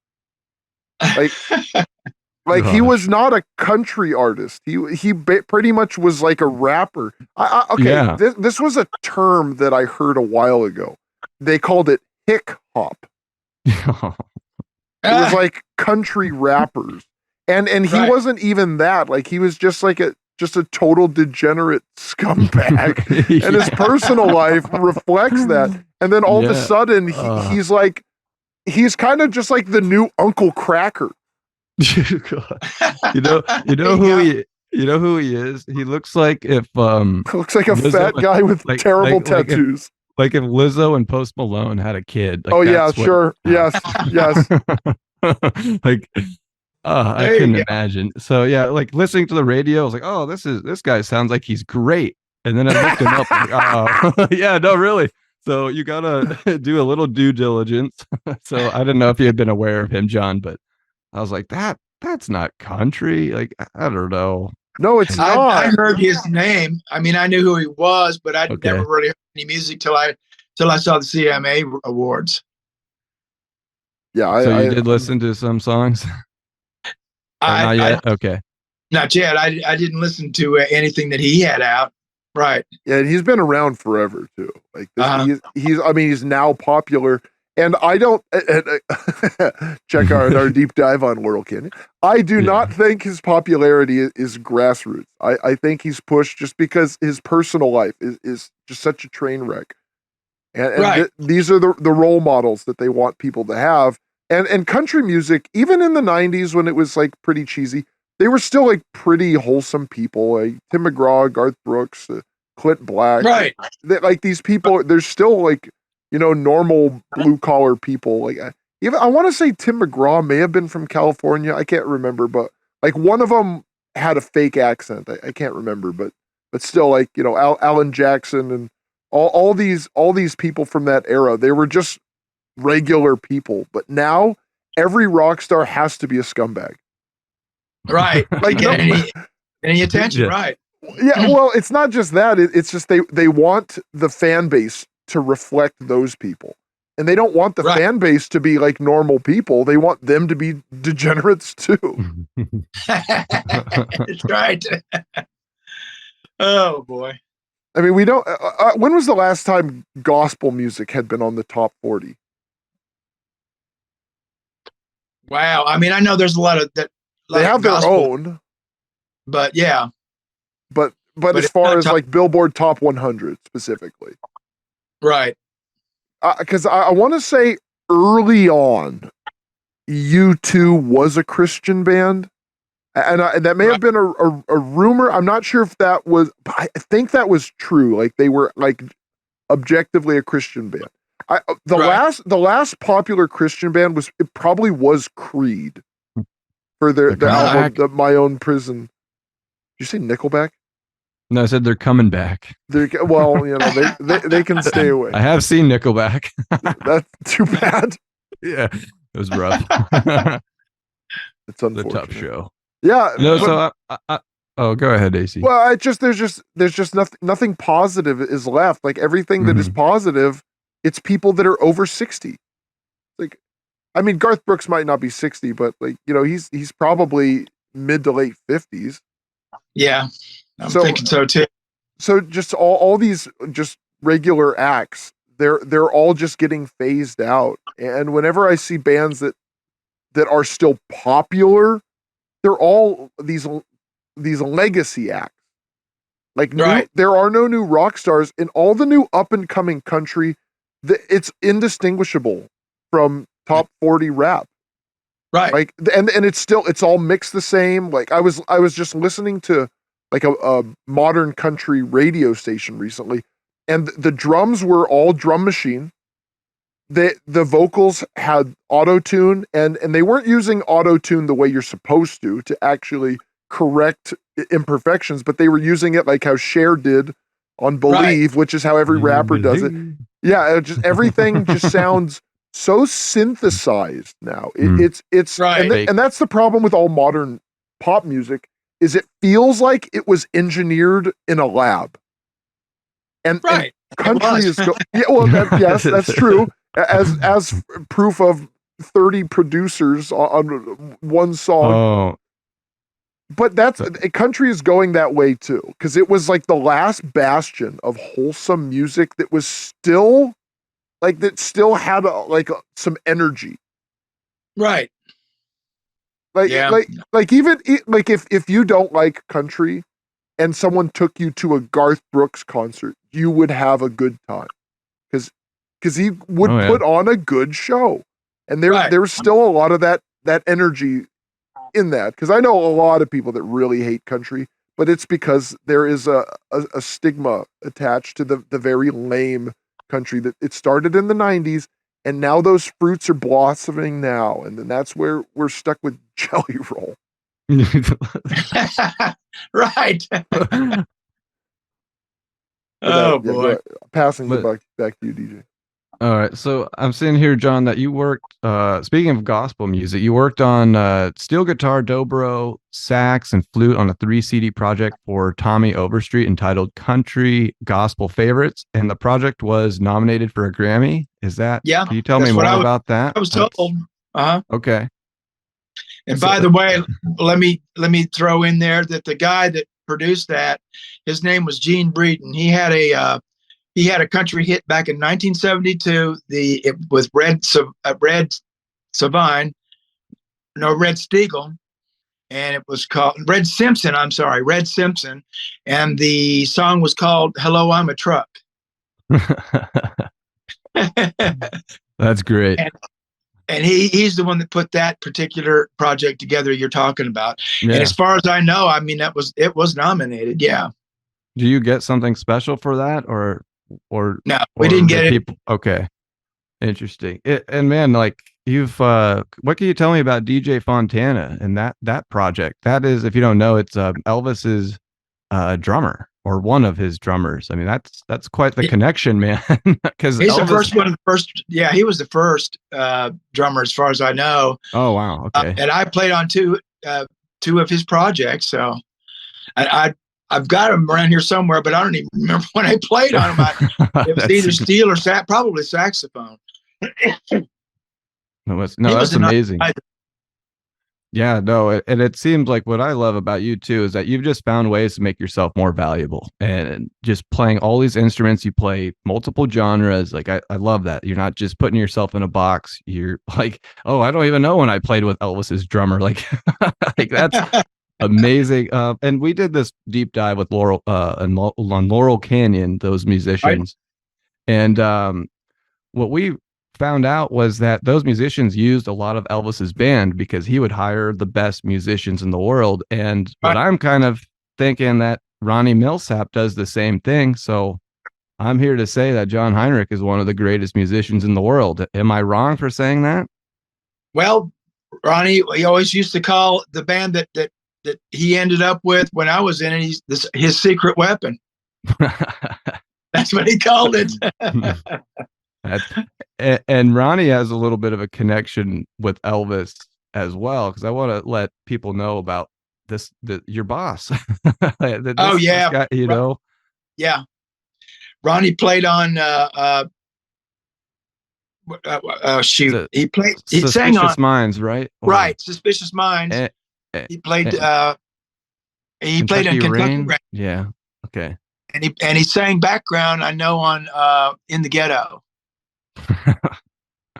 Speaker 3: Like he was not a country artist. He pretty much was like a rapper. This was a term that I heard a while ago. They called it hick hop. It was like country rappers, and he wasn't even that. Like, he was just like a total degenerate scumbag, and his personal life reflects that. And then all of a sudden, he's kind of just like the new Uncle Cracker.
Speaker 2: you know who he is. He looks like if
Speaker 3: looks like a Lizzo fat guy with terrible tattoos.
Speaker 2: Like if Lizzo and Post Malone had a kid. Like,
Speaker 3: oh yeah, sure. Yes.
Speaker 2: Like, I couldn't imagine. So yeah, like listening to the radio, I was like, oh, this guy sounds like he's great. And then I looked him up. Like, oh, yeah, no, really. So you gotta do a little due diligence. So I didn't know if you had been aware of him, John, but I was like, that's not country. Like, I don't know.
Speaker 3: No, it's not.
Speaker 4: I heard his name. I mean, I knew who he was, but I'd never really heard any music till I saw the CMA awards.
Speaker 3: Yeah,
Speaker 2: so you did listen to some songs? Not yet. Okay.
Speaker 4: Not yet. I didn't listen to anything that he had out. Right.
Speaker 3: Yeah, and he's been around forever too. Like this, he's now popular. And I don't check our deep dive on Laurel Canyon. I do not think his popularity is grassroots. I think he's pushed just because his personal life is just such a train wreck. And these are the role models that they want people to have. And country music, even in the 90s when it was like pretty cheesy, they were still like pretty wholesome people. Like Tim McGraw, Garth Brooks, Clint Black.
Speaker 4: Right.
Speaker 3: Like these people, there's still like, normal blue collar people. Like I want to say Tim McGraw may have been from California. I can't remember, but like one of them had a fake accent. I can't remember, but still, like, Alan Jackson and all these people from that era, they were just regular people. But now every rock star has to be a scumbag.
Speaker 4: Right. Like any attention. Yeah. Right.
Speaker 3: Yeah. Well, it's not just that. It's just they want the fan base to reflect those people, and they don't want the fan base to be like normal people. They want them to be degenerates too.
Speaker 4: That's right. Oh boy.
Speaker 3: I mean, we don't. When was the last time gospel music had been on the top 40?
Speaker 4: Wow. I mean, I know there's a lot of that.
Speaker 3: They have their own,
Speaker 4: but yeah.
Speaker 3: But as far as like Billboard Top 100 specifically.
Speaker 4: Right.
Speaker 3: Because I want to say early on, U2 was a Christian band. And that may have been a rumor. I'm not sure if that was, I think that was true. Like they were like objectively a Christian band. The last popular Christian band probably was Creed for their album, My Own Prison. Did you say Nickelback?
Speaker 2: No, I said they're coming back.
Speaker 3: Well, they can stay away.
Speaker 2: I have seen Nickelback.
Speaker 3: That's too bad.
Speaker 2: Yeah, it was rough.
Speaker 3: It's unfortunate.
Speaker 2: The tough show.
Speaker 3: Yeah.
Speaker 2: No, so go ahead, AC.
Speaker 3: Well, there's just nothing positive is left. Like everything that is positive, it's people that are over 60. Like, I mean, Garth Brooks might not be 60, but like, he's probably mid to late 50s.
Speaker 4: Yeah. I'm thinking so too.
Speaker 3: So just all these just regular acts, they're all just getting phased out. And whenever I see bands that are still popular, they're all these legacy acts. Like there are no new rock stars in all the new up and coming country. It's indistinguishable from top 40 rap.
Speaker 4: Right.
Speaker 3: Like and it's all mixed the same. Like I was just listening to like a modern country radio station recently, and the drums were all drum machine. the vocals had auto-tune, and they weren't using auto-tune the way you're supposed to actually correct imperfections, but they were using it like how Cher did on Believe, which is how every rapper does it. Yeah, just everything just sounds so synthesized now. It's
Speaker 4: Right.
Speaker 3: and that's the problem with all modern pop music, is it feels like it was engineered in a lab. And
Speaker 4: Right.
Speaker 3: country is yeah, well, yes, that's true. As proof of 30 producers on one song.
Speaker 2: Oh,
Speaker 3: But country is going that way too, because it was like the last bastion of wholesome music that was still had some energy.
Speaker 4: Right.
Speaker 3: Like
Speaker 4: Yeah.
Speaker 3: even if you don't like country and someone took you to a Garth Brooks concert, you would have a good time, because he would put on a good show, and there's still a lot of that energy in that. Because I know a lot of people that really hate country, but it's because there is a stigma attached to the very lame country that it started in the 90s, and now those fruits are blossoming now, and then that's where we're stuck with Jelly Roll.
Speaker 4: Right. Boy.
Speaker 3: Passing the buck back to you, DJ.
Speaker 2: All right. So I'm seeing here, John, that you worked, speaking of gospel music, you worked on steel guitar, dobro, sax, and flute on a 3 CD project for Tommy Overstreet entitled Country Gospel Favorites. And the project was nominated for a Grammy. Is that?
Speaker 4: Yeah.
Speaker 2: Can you tell me more about that?
Speaker 4: I was told.
Speaker 2: Okay.
Speaker 4: And by the way, let me throw in there that the guy that produced that, his name was Gene Breeden. He had a country hit back in 1972. It was Red Steagle, and it was called Red Simpson. I'm sorry, Red Simpson, and the song was called "Hello, I'm a Truck."
Speaker 2: That's great.
Speaker 4: And he's the one that put that particular project together you're talking about.
Speaker 2: Yeah.
Speaker 4: And as far as I know, I mean, it was nominated. Yeah.
Speaker 2: Do you get something special for that, or
Speaker 4: no? We didn't get it.
Speaker 2: Okay, interesting. And man, like you've, what can you tell me about DJ Fontana and that project? That is, if you don't know, it's Elvis's drummer, or one of his drummers. I mean, that's quite the connection, man. Because
Speaker 4: he's the first. Yeah, he was the first drummer, as far as I know.
Speaker 2: Oh wow, okay.
Speaker 4: And I played on two of his projects, so I've got them around here somewhere, but I don't even remember when I played on them. It was either steel or probably saxophone.
Speaker 2: That's amazing. Yeah, no, and it seems like what I love about you too is that you've just found ways to make yourself more valuable, and just playing all these instruments. You play multiple genres. Like I love that. You're not just putting yourself in a box. You're like, oh, I don't even know when I played with Elvis's drummer. Like, like that's amazing. And we did this deep dive with Laurel on Laurel Canyon, those musicians, and what we found out was that those musicians used a lot of Elvis's band because he would hire the best musicians in the world. And what I'm kind of thinking that Ronnie Milsap does the same thing. So I'm here to say that John Heinrich is one of the greatest musicians in the world. Am I wrong for saying that? Well,
Speaker 4: Ronnie, he always used to call the band that he ended up with when I was in it, his secret weapon. That's what he called it.
Speaker 2: And Ronnie has a little bit of a connection with Elvis as well, because I want to let people know about your boss. This guy, you know.
Speaker 4: Yeah, Ronnie played on shoot. He sang on
Speaker 2: Suspicious Minds, right?
Speaker 4: Right, Suspicious Minds. He played on Kentucky Rain.
Speaker 2: Yeah. Okay.
Speaker 4: And he sang background, I know, on In the Ghetto.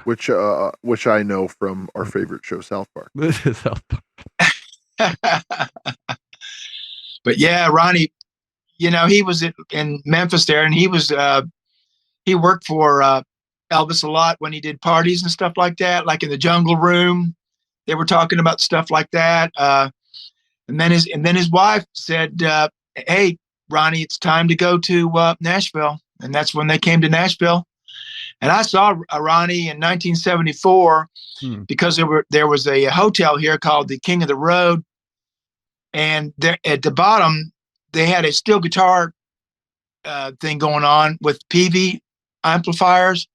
Speaker 3: which I know from our favorite show, South Park.
Speaker 2: This is South Park.
Speaker 4: But yeah, Ronnie, he was in Memphis there, and he worked for Elvis a lot when he did parties and stuff like that, like in the Jungle Room. They were talking about stuff like that. And then his wife said, "Hey, Ronnie, it's time to go to Nashville." And that's when they came to Nashville. And I saw Ronnie in 1974 because there was a hotel here called the King of the Road. And there, at the bottom, they had a steel guitar thing going on with PV amplifiers.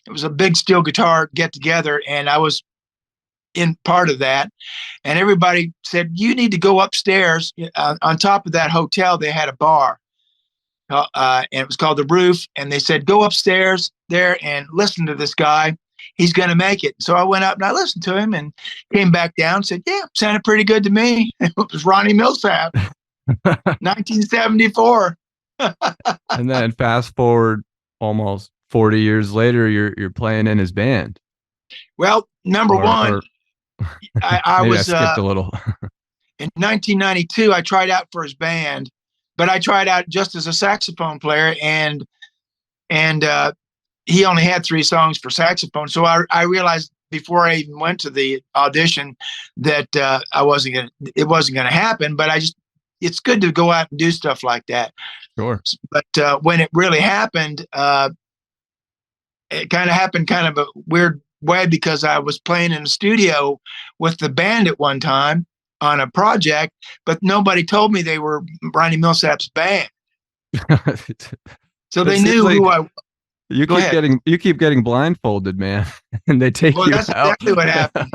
Speaker 4: It was a big steel guitar get together, and I was in part of that. And everybody said, you need to go upstairs. On top of that hotel, they had a bar, and it was called The Roof. And they said, go upstairs there and listen to this guy. He's going to make it. So I went up and I listened to him and came back down and said, yeah, sounded pretty good to me. It was Ronnie Milsap, 1974.
Speaker 2: And then fast forward almost 40 years later, you're playing in his band.
Speaker 4: Well, number one, I was
Speaker 2: skipped a little.
Speaker 4: In 1992, I tried out for his band, but I tried out just as a saxophone player, and he only had 3 songs for saxophone. So I realized before I even went to the audition that it wasn't gonna happen. But it's good to go out and do stuff like that.
Speaker 2: Sure.
Speaker 4: But when it really happened, it kind of happened kind of a weird way, because I was playing in the studio with the band at one time on a project, but nobody told me they were Ronnie Milsap's band. So they knew who I.
Speaker 2: You keep getting blindfolded, man, and they take you
Speaker 4: that's
Speaker 2: out.
Speaker 4: Exactly what happened.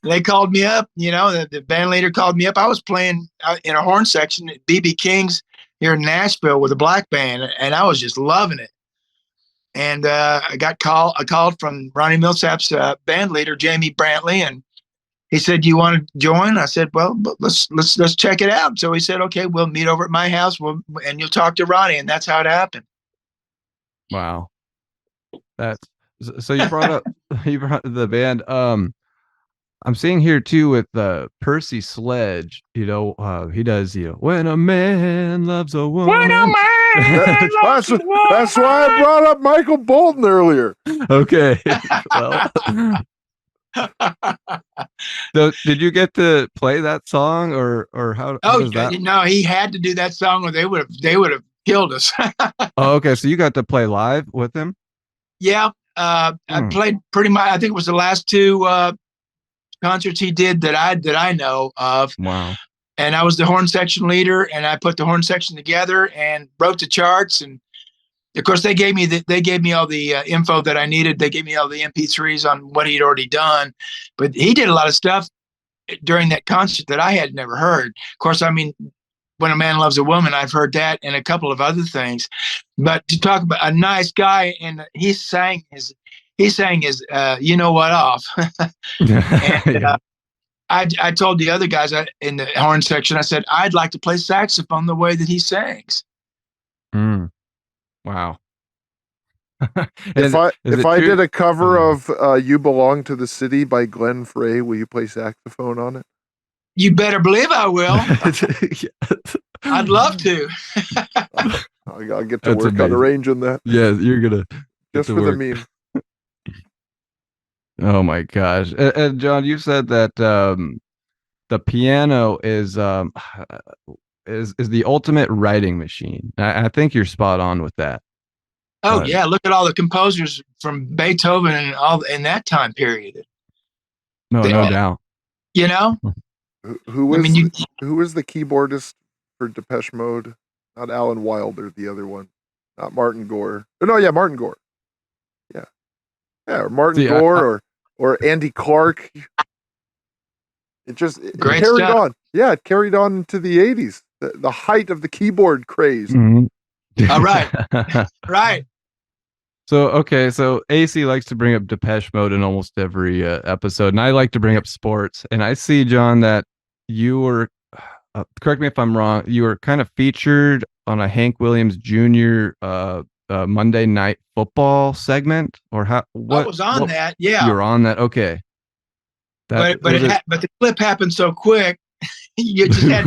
Speaker 4: They called me up. The band leader called me up. I was playing in a horn section at BB King's here in Nashville with a black band, and I was just loving it. And I got a call from Ronnie Milsap's band leader, Jamie Brantley, and he said, "You want to join?" I said, "Well, let's check it out." So he said, "Okay, we'll meet over at my house, and you'll talk to Ronnie," and that's how it happened.
Speaker 2: Wow, that's so. You brought the band. I'm seeing here too with Percy Sledge. He does when a man loves a woman.
Speaker 3: When a man loves a woman. That's why I brought up Michael Bolton earlier.
Speaker 2: Okay. Well. So did you get to play that song, or how?
Speaker 4: Oh,
Speaker 2: does that...
Speaker 4: no, he had to do that song, or they would have killed us.
Speaker 2: Oh, okay. So you got to play live with him?
Speaker 4: Yeah, I played pretty much. I think it was the last 2 concerts he did that I know of.
Speaker 2: Wow.
Speaker 4: And I was the horn section leader, and I put the horn section together and wrote the charts. And of course, they gave me all the info that I needed. They gave me all the MP3s on what he'd already done. But he did a lot of stuff during that concert that I had never heard. Of course, I mean, When a Man Loves a Woman, I've heard that, and a couple of other things. But to talk about a nice guy, and he sang his You Know What off. And I told the other guys in the horn section, I said, I'd like to play saxophone the way that he sings.
Speaker 2: Wow.
Speaker 3: If I did a cover of You Belong to the City by Glenn Frey, will you play saxophone on it?
Speaker 4: You better believe I will. I'd love to.
Speaker 3: I'll get to work on arranging that.
Speaker 2: Yeah, you're gonna
Speaker 3: just for the meme.
Speaker 2: Oh my gosh! And John, you said that the piano is the ultimate writing machine. I think you're spot on with that.
Speaker 4: Oh yeah, look at all the composers from Beethoven and all in that time period.
Speaker 2: No doubt.
Speaker 3: Who was the keyboardist for Depeche Mode? Not Alan Wilder, the other one. Not Martin Gore. Martin Gore. Yeah, or Martin Gore or Andy Clark. It carried
Speaker 4: stuff.
Speaker 3: on. Yeah, it carried on to the 80s. The height of the keyboard craze.
Speaker 2: Mm-hmm.
Speaker 4: All right. Right.
Speaker 2: So AC likes to bring up Depeche Mode in almost every episode, and I like to bring up sports. And I see, John, that you were, correct me if I'm wrong, you were kind of featured on a Hank Williams Jr. Monday Night Football segment, or how? What
Speaker 4: I was on that? Yeah,
Speaker 2: you were on that. Okay.
Speaker 4: But the clip happened so quick. You just had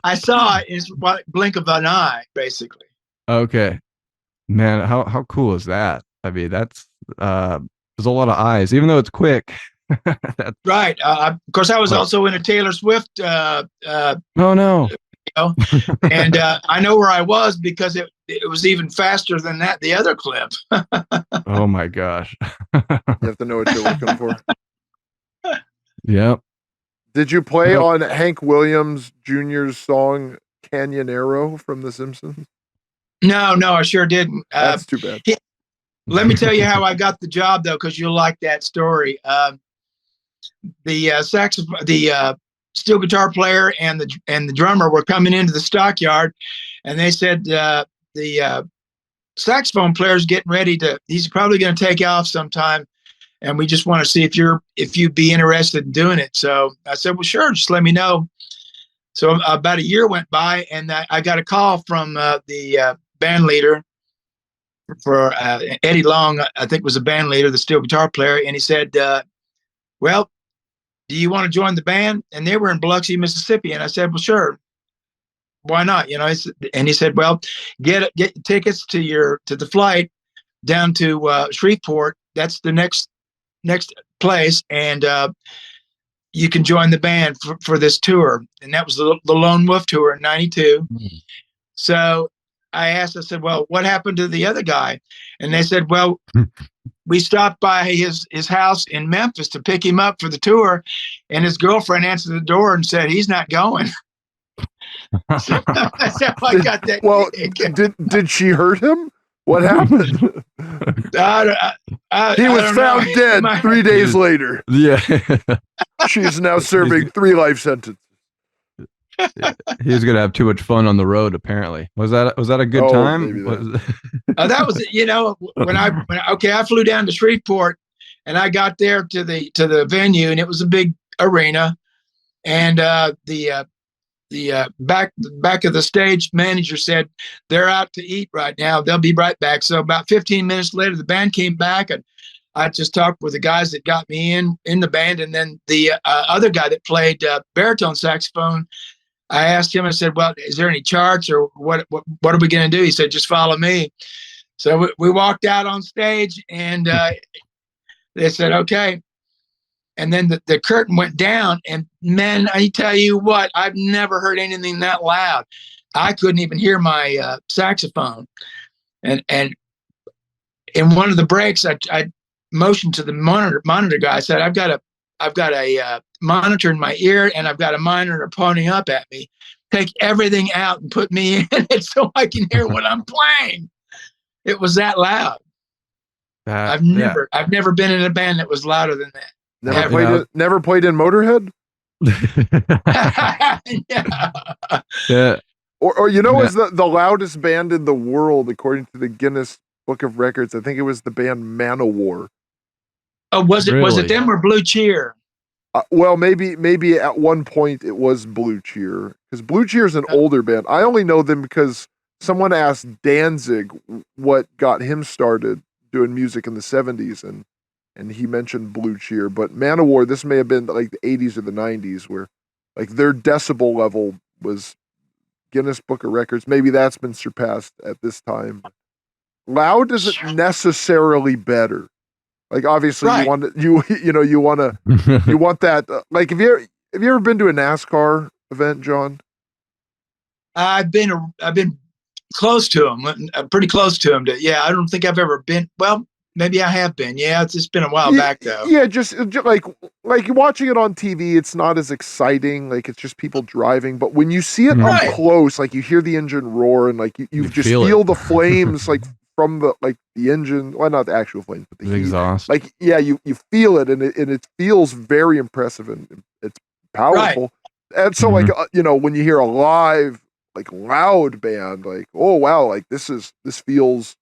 Speaker 4: I saw it in a blink of an eye, basically.
Speaker 2: Okay. Man, how cool is that? I mean, that's there's a lot of eyes, even though it's quick.
Speaker 4: Right. Of course, I was also in a Taylor Swift.
Speaker 2: Oh no.
Speaker 4: And I know where I was because it was even faster than that, the other clip.
Speaker 2: Oh my gosh.
Speaker 3: You have to know what you're looking for.
Speaker 2: Yep.
Speaker 3: Did you play on Hank Williams Jr.'s song Canyonero from The Simpsons?
Speaker 4: No, I sure didn't.
Speaker 3: That's too bad.
Speaker 4: Let me tell you how I got the job, though, because you'll like that story. The steel guitar player and the drummer were coming into the stockyard, and they said the saxophone player's getting ready he's probably going to take off sometime, and we just want to see if you'd be interested in doing it. So I said, well, sure, just let me know. So about a year went by, and I got a call from the band leader for Eddie Long, I think was a band leader, the steel guitar player, and he said, well, do you want to join the band? And they were in Biloxi, Mississippi. And I said, well, sure. Why not? And he said, well, get tickets to the flight down to Shreveport. That's the next place. And you can join the band for this tour. And that was the Lone Wolf tour in 92. Mm. So I said, well, what happened to the other guy? And they said, well, we stopped by his house in Memphis to pick him up for the tour, and his girlfriend answered the door and said he's not going. So that's how I got that.
Speaker 3: Well, did she hurt him? What happened? He was found dead 3 days later.
Speaker 2: Yeah.
Speaker 3: She's now serving 3 life sentences.
Speaker 2: He was gonna have too much fun on the road. Apparently, was that a good time?
Speaker 4: That was when I flew down to Shreveport, and I got there to the venue, and it was a big arena, and the back of the stage manager said they're out to eat right now. They'll be right back. So about 15 minutes later, the band came back, and I just talked with the guys that got me in the band, and then the other guy that played baritone saxophone. I asked him, I said, well, is there any charts or what are we going to do? He said, just follow me. So we walked out on stage, and they said, okay. And then the curtain went down, and man, I tell you what, I've never heard anything that loud. I couldn't even hear my saxophone. And in one of the breaks, I motioned to the monitor guy. I said, I've got a monitor in my ear, and I've got a monitor pointing up at me. Take everything out and put me in it so I can hear what I'm playing. It was that loud. I've never been in a band that was louder than that.
Speaker 3: Never played in Motorhead?
Speaker 4: Yeah.
Speaker 2: Yeah.
Speaker 3: Or is the loudest band in the world according to the Guinness Book of Records? I think it was the band Manowar.
Speaker 4: Oh, was it them or Blue Cheer?
Speaker 3: Well, maybe at one point it was Blue Cheer, because Blue Cheer is an older band. I only know them because someone asked Danzig what got him started doing music in the 70s, and he mentioned Blue Cheer. But Manowar, this may have been like the 80s or the 90s, where like their decibel level was Guinness Book of Records. Maybe that's been surpassed at this time. Loud isn't necessarily better. Like obviously
Speaker 4: right.
Speaker 3: you want that. Like have you ever been to a NASCAR event, John?
Speaker 4: I've been close to them, pretty close to them. Yeah, I don't think I've ever been. Well, maybe I have been. Yeah, it's just been a while back though.
Speaker 3: Yeah, just like you're watching it on TV, it's not as exciting. Like it's just people driving. But when you see it up close, like you hear the engine roar, and like you just feel the flames like from the engine. Well, not the actual flames, but the
Speaker 2: exhaust.
Speaker 3: Like you feel it, and it feels very impressive, and it's powerful. Right. And so like when you hear a live like loud band, like oh wow, like this feels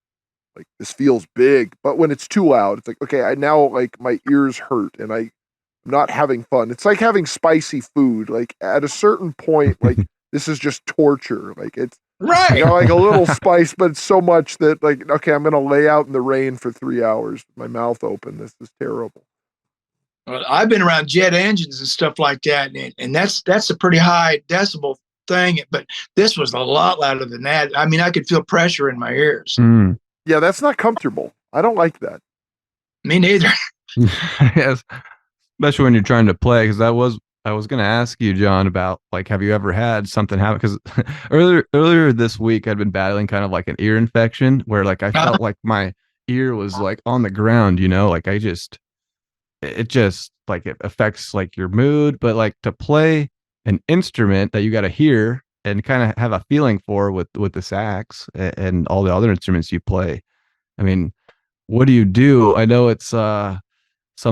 Speaker 3: big. But when it's too loud, it's like okay, I now like my ears hurt, and I'm not having fun. It's like having spicy food. Like at a certain point, like this is just torture. Like it's
Speaker 4: right,
Speaker 3: like a little spice, but it's so much that like okay, I'm gonna lay out in the rain for 3 hours, my mouth open. This is terrible.
Speaker 4: Well, I've been around jet engines and stuff like that, and that's a pretty high decibel thing. But this was a lot louder than that. I mean, I could feel pressure in my ears.
Speaker 2: Mm.
Speaker 3: Yeah, that's not comfortable. I don't like that.
Speaker 4: Me neither.
Speaker 2: Yes, especially when you're trying to play, because that was I was gonna ask you, John, about like, have you ever had something happen? Because earlier this week, I'd been battling kind of like an ear infection, where like I felt like my ear was like on the ground, like it just like it affects like your mood, but like to play an instrument that you got to hear and kind of have a feeling for with the sax and all the other instruments you play. I mean, what do you do? I know it's some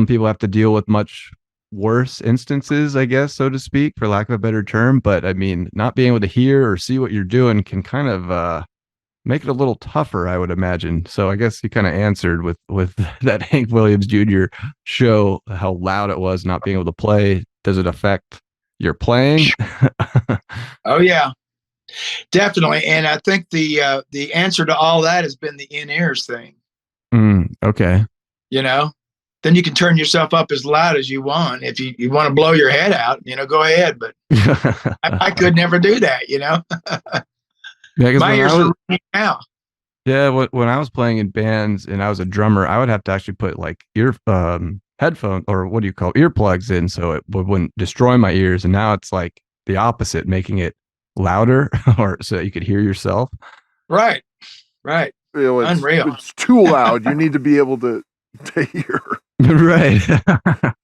Speaker 2: people have to deal with much worse instances, I guess, so to speak, for lack of a better term. But I mean, not being able to hear or see what you're doing can kind of make it a little tougher, I would imagine. So I guess you kind of answered with that Hank Williams Jr. show, how loud it was, not being able to play. Does it affect your playing?
Speaker 4: Oh yeah, definitely. And I think the answer to all that has been the in-ears thing.
Speaker 2: Okay.
Speaker 4: Then you can turn yourself up as loud as you want. If you want to blow your head out, go ahead. But I could never do that,
Speaker 2: Yeah,
Speaker 4: my ears are ringing now.
Speaker 2: Yeah, when I was playing in bands and I was a drummer, I would have to actually put like headphones, or what do you call earplugs in, so it wouldn't destroy my ears. And now it's like the opposite, making it louder or so that you could hear yourself.
Speaker 4: Right. Unreal.
Speaker 3: It's too loud. You need to be able to hear.
Speaker 2: Right.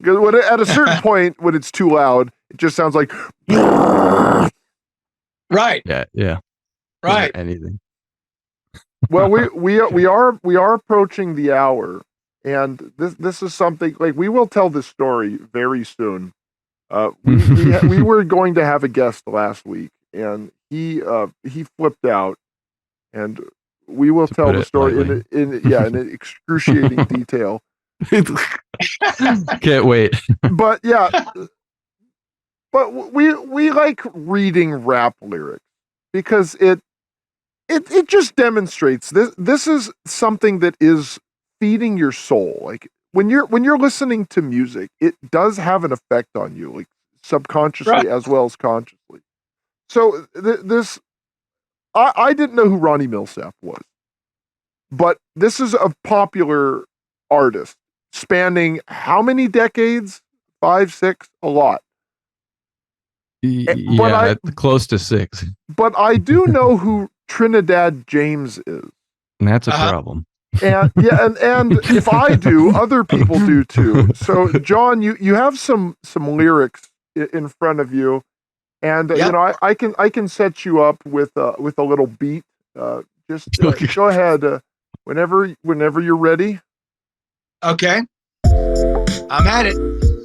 Speaker 3: Because at a certain point, when it's too loud, it just sounds like.
Speaker 4: Right.
Speaker 2: Yeah.
Speaker 4: Right.
Speaker 2: Anything.
Speaker 3: Well, we are approaching the hour, and this is something like we will tell this story very soon. We were going to have a guest last week, and he flipped out, and we will tell the story in excruciating detail.
Speaker 2: Can't wait.
Speaker 3: But we like reading rap lyrics because it just demonstrates this is something that is feeding your soul. Like when you're listening to music, it does have an effect on you, like subconsciously as well as consciously. So I didn't know who Ronnie Milsap was, but this is a popular artist spanning how many decades? 5, 6, a lot.
Speaker 2: Yeah, close to 6.
Speaker 3: But I do know who Trinidad James is.
Speaker 2: And that's a problem.
Speaker 3: And and if I do, other people do too. So John, you have some lyrics in front of you, and I can set you up with a little beat. Just go ahead whenever you're ready.
Speaker 4: Okay, I'm at it.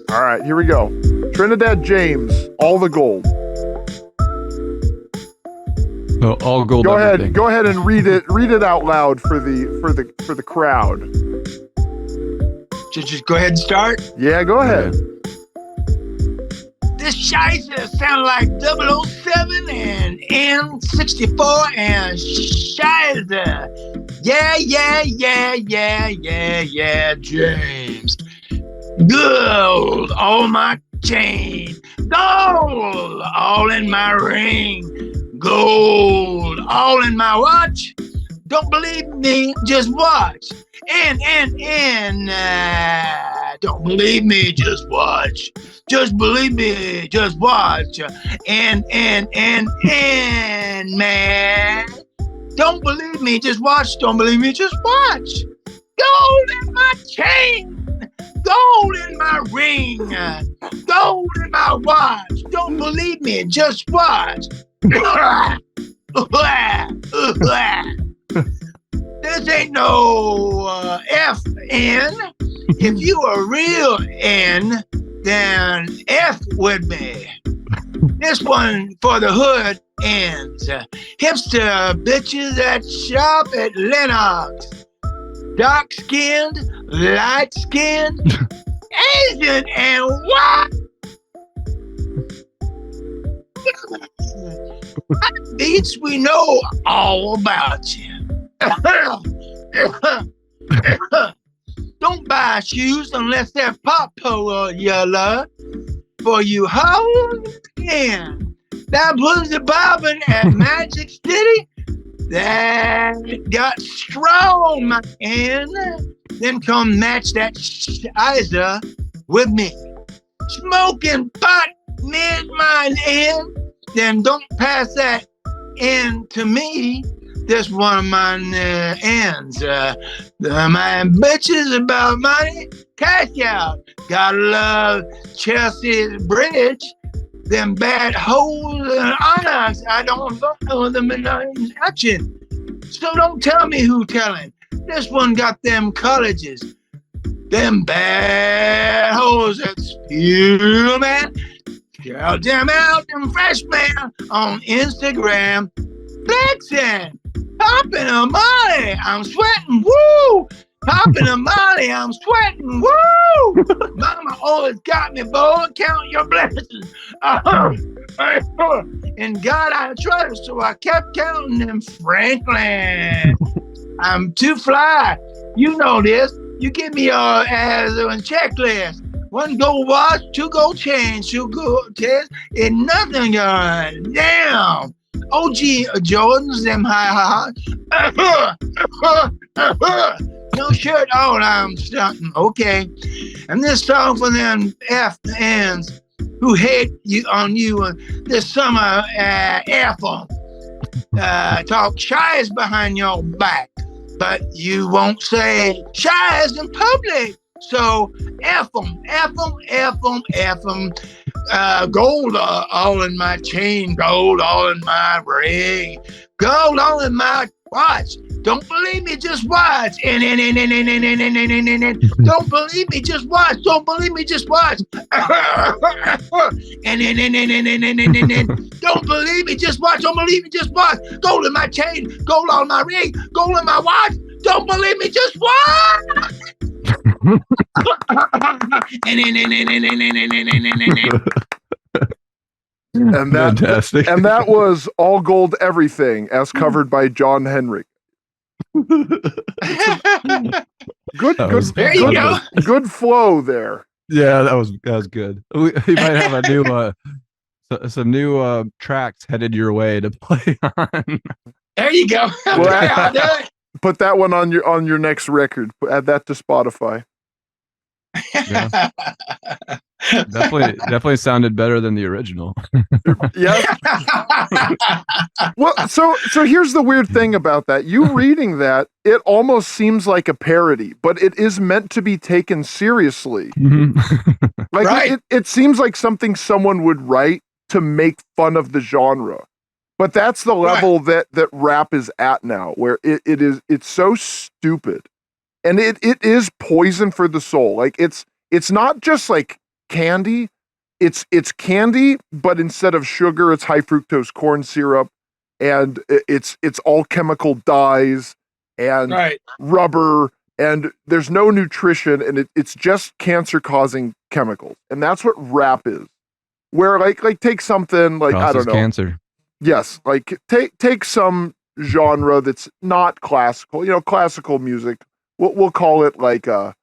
Speaker 3: All right, here we go. Trinidad James, All the Gold.
Speaker 2: Oh, all gold.
Speaker 3: Go
Speaker 2: everything.
Speaker 3: ahead. Go ahead and read it out loud for the crowd.
Speaker 4: Just go ahead and start.
Speaker 3: Yeah, go ahead.
Speaker 4: This shizer sound like 007 and N64 and shizer. Yeah, James. Gold on my chain. Gold all in my ring. Gold all in my watch. Don't believe me, just watch. And don't believe me, just watch. Just believe me, just watch. And man. Don't believe me, just watch. Don't believe me, just watch. Gold in my chain. Gold in my ring. Gold in my watch. Don't believe me, just watch. This ain't no FN. If you a real N, then F with me. This one for the hood ends. Hipster bitches that shop at Lennox. Dark-skinned, light-skinned, Asian and white. Beats, we know all about you. Don't buy shoes unless they're pop-polo yellow. For you hold in that pussy bobbing at Magic City that got strong, my end. Then come match that shizer with me. Smoking pot mid-mind end, then don't pass that end to me. That's one of my ends. My bitches about money, cash out. Gotta love Chelsea Bridge. Them bad hoes and onyx, I don't know them in action. So don't tell me who telling. This one got them colleges. Them bad hoes at Spiel, man. Shout them out, them freshmen on Instagram. Flexing, popping a molly, I'm sweating, woo! Popping a molly, I'm sweating, woo! Mama always got me, boy, count your blessings. In God I trust, so I kept counting them, Franklin. I'm too fly, you know this. You give me your as a checklist. 1 gold watch, 2 gold chains, 2 gold test, and nothing going damn. OG Jordans, them high. No shirt on, I'm stunting. Okay. And this song for them FNs who hate you on you this summer, F them. Talk shies behind your back, but you won't say shies in public. So F them, F them, F them, F them. Gold all in my chain, gold all in my ring, gold all in my watch. Don't believe me, just watch. Don't believe me, just watch. Don't believe me, just watch. Don't believe me, just watch. Don't believe me, just watch. Gold in my chain, gold on my ring, gold in my watch. Don't believe me, just watch.
Speaker 3: And that,
Speaker 2: Fantastic.
Speaker 3: and that was All Gold Everything as covered by John Heinrich. Good flow there.
Speaker 2: Yeah, that was good. We might have a new some new tracks headed your way to play on.
Speaker 4: There you go.
Speaker 3: Well, put that one on your next record. Add that to Spotify.
Speaker 2: Yeah. Definitely sounded better than the original.
Speaker 3: Yes. Well, so here's the weird thing about that. You reading that, it almost seems like a parody, but it is meant to be taken seriously. Like
Speaker 4: right.
Speaker 3: it seems like something someone would write to make fun of the genre. But that's the level that rap is at now, where it's so stupid. And it is poison for the soul. Like it's not just like candy. It's candy, but instead of sugar, it's high fructose corn syrup, and it's all chemical dyes and rubber, and there's no nutrition, and it's just cancer causing chemicals. And that's what rap is. Where like take something like I don't know.
Speaker 2: Cancer.
Speaker 3: Yes, like take some genre that's not classical, classical music. We'll call it like a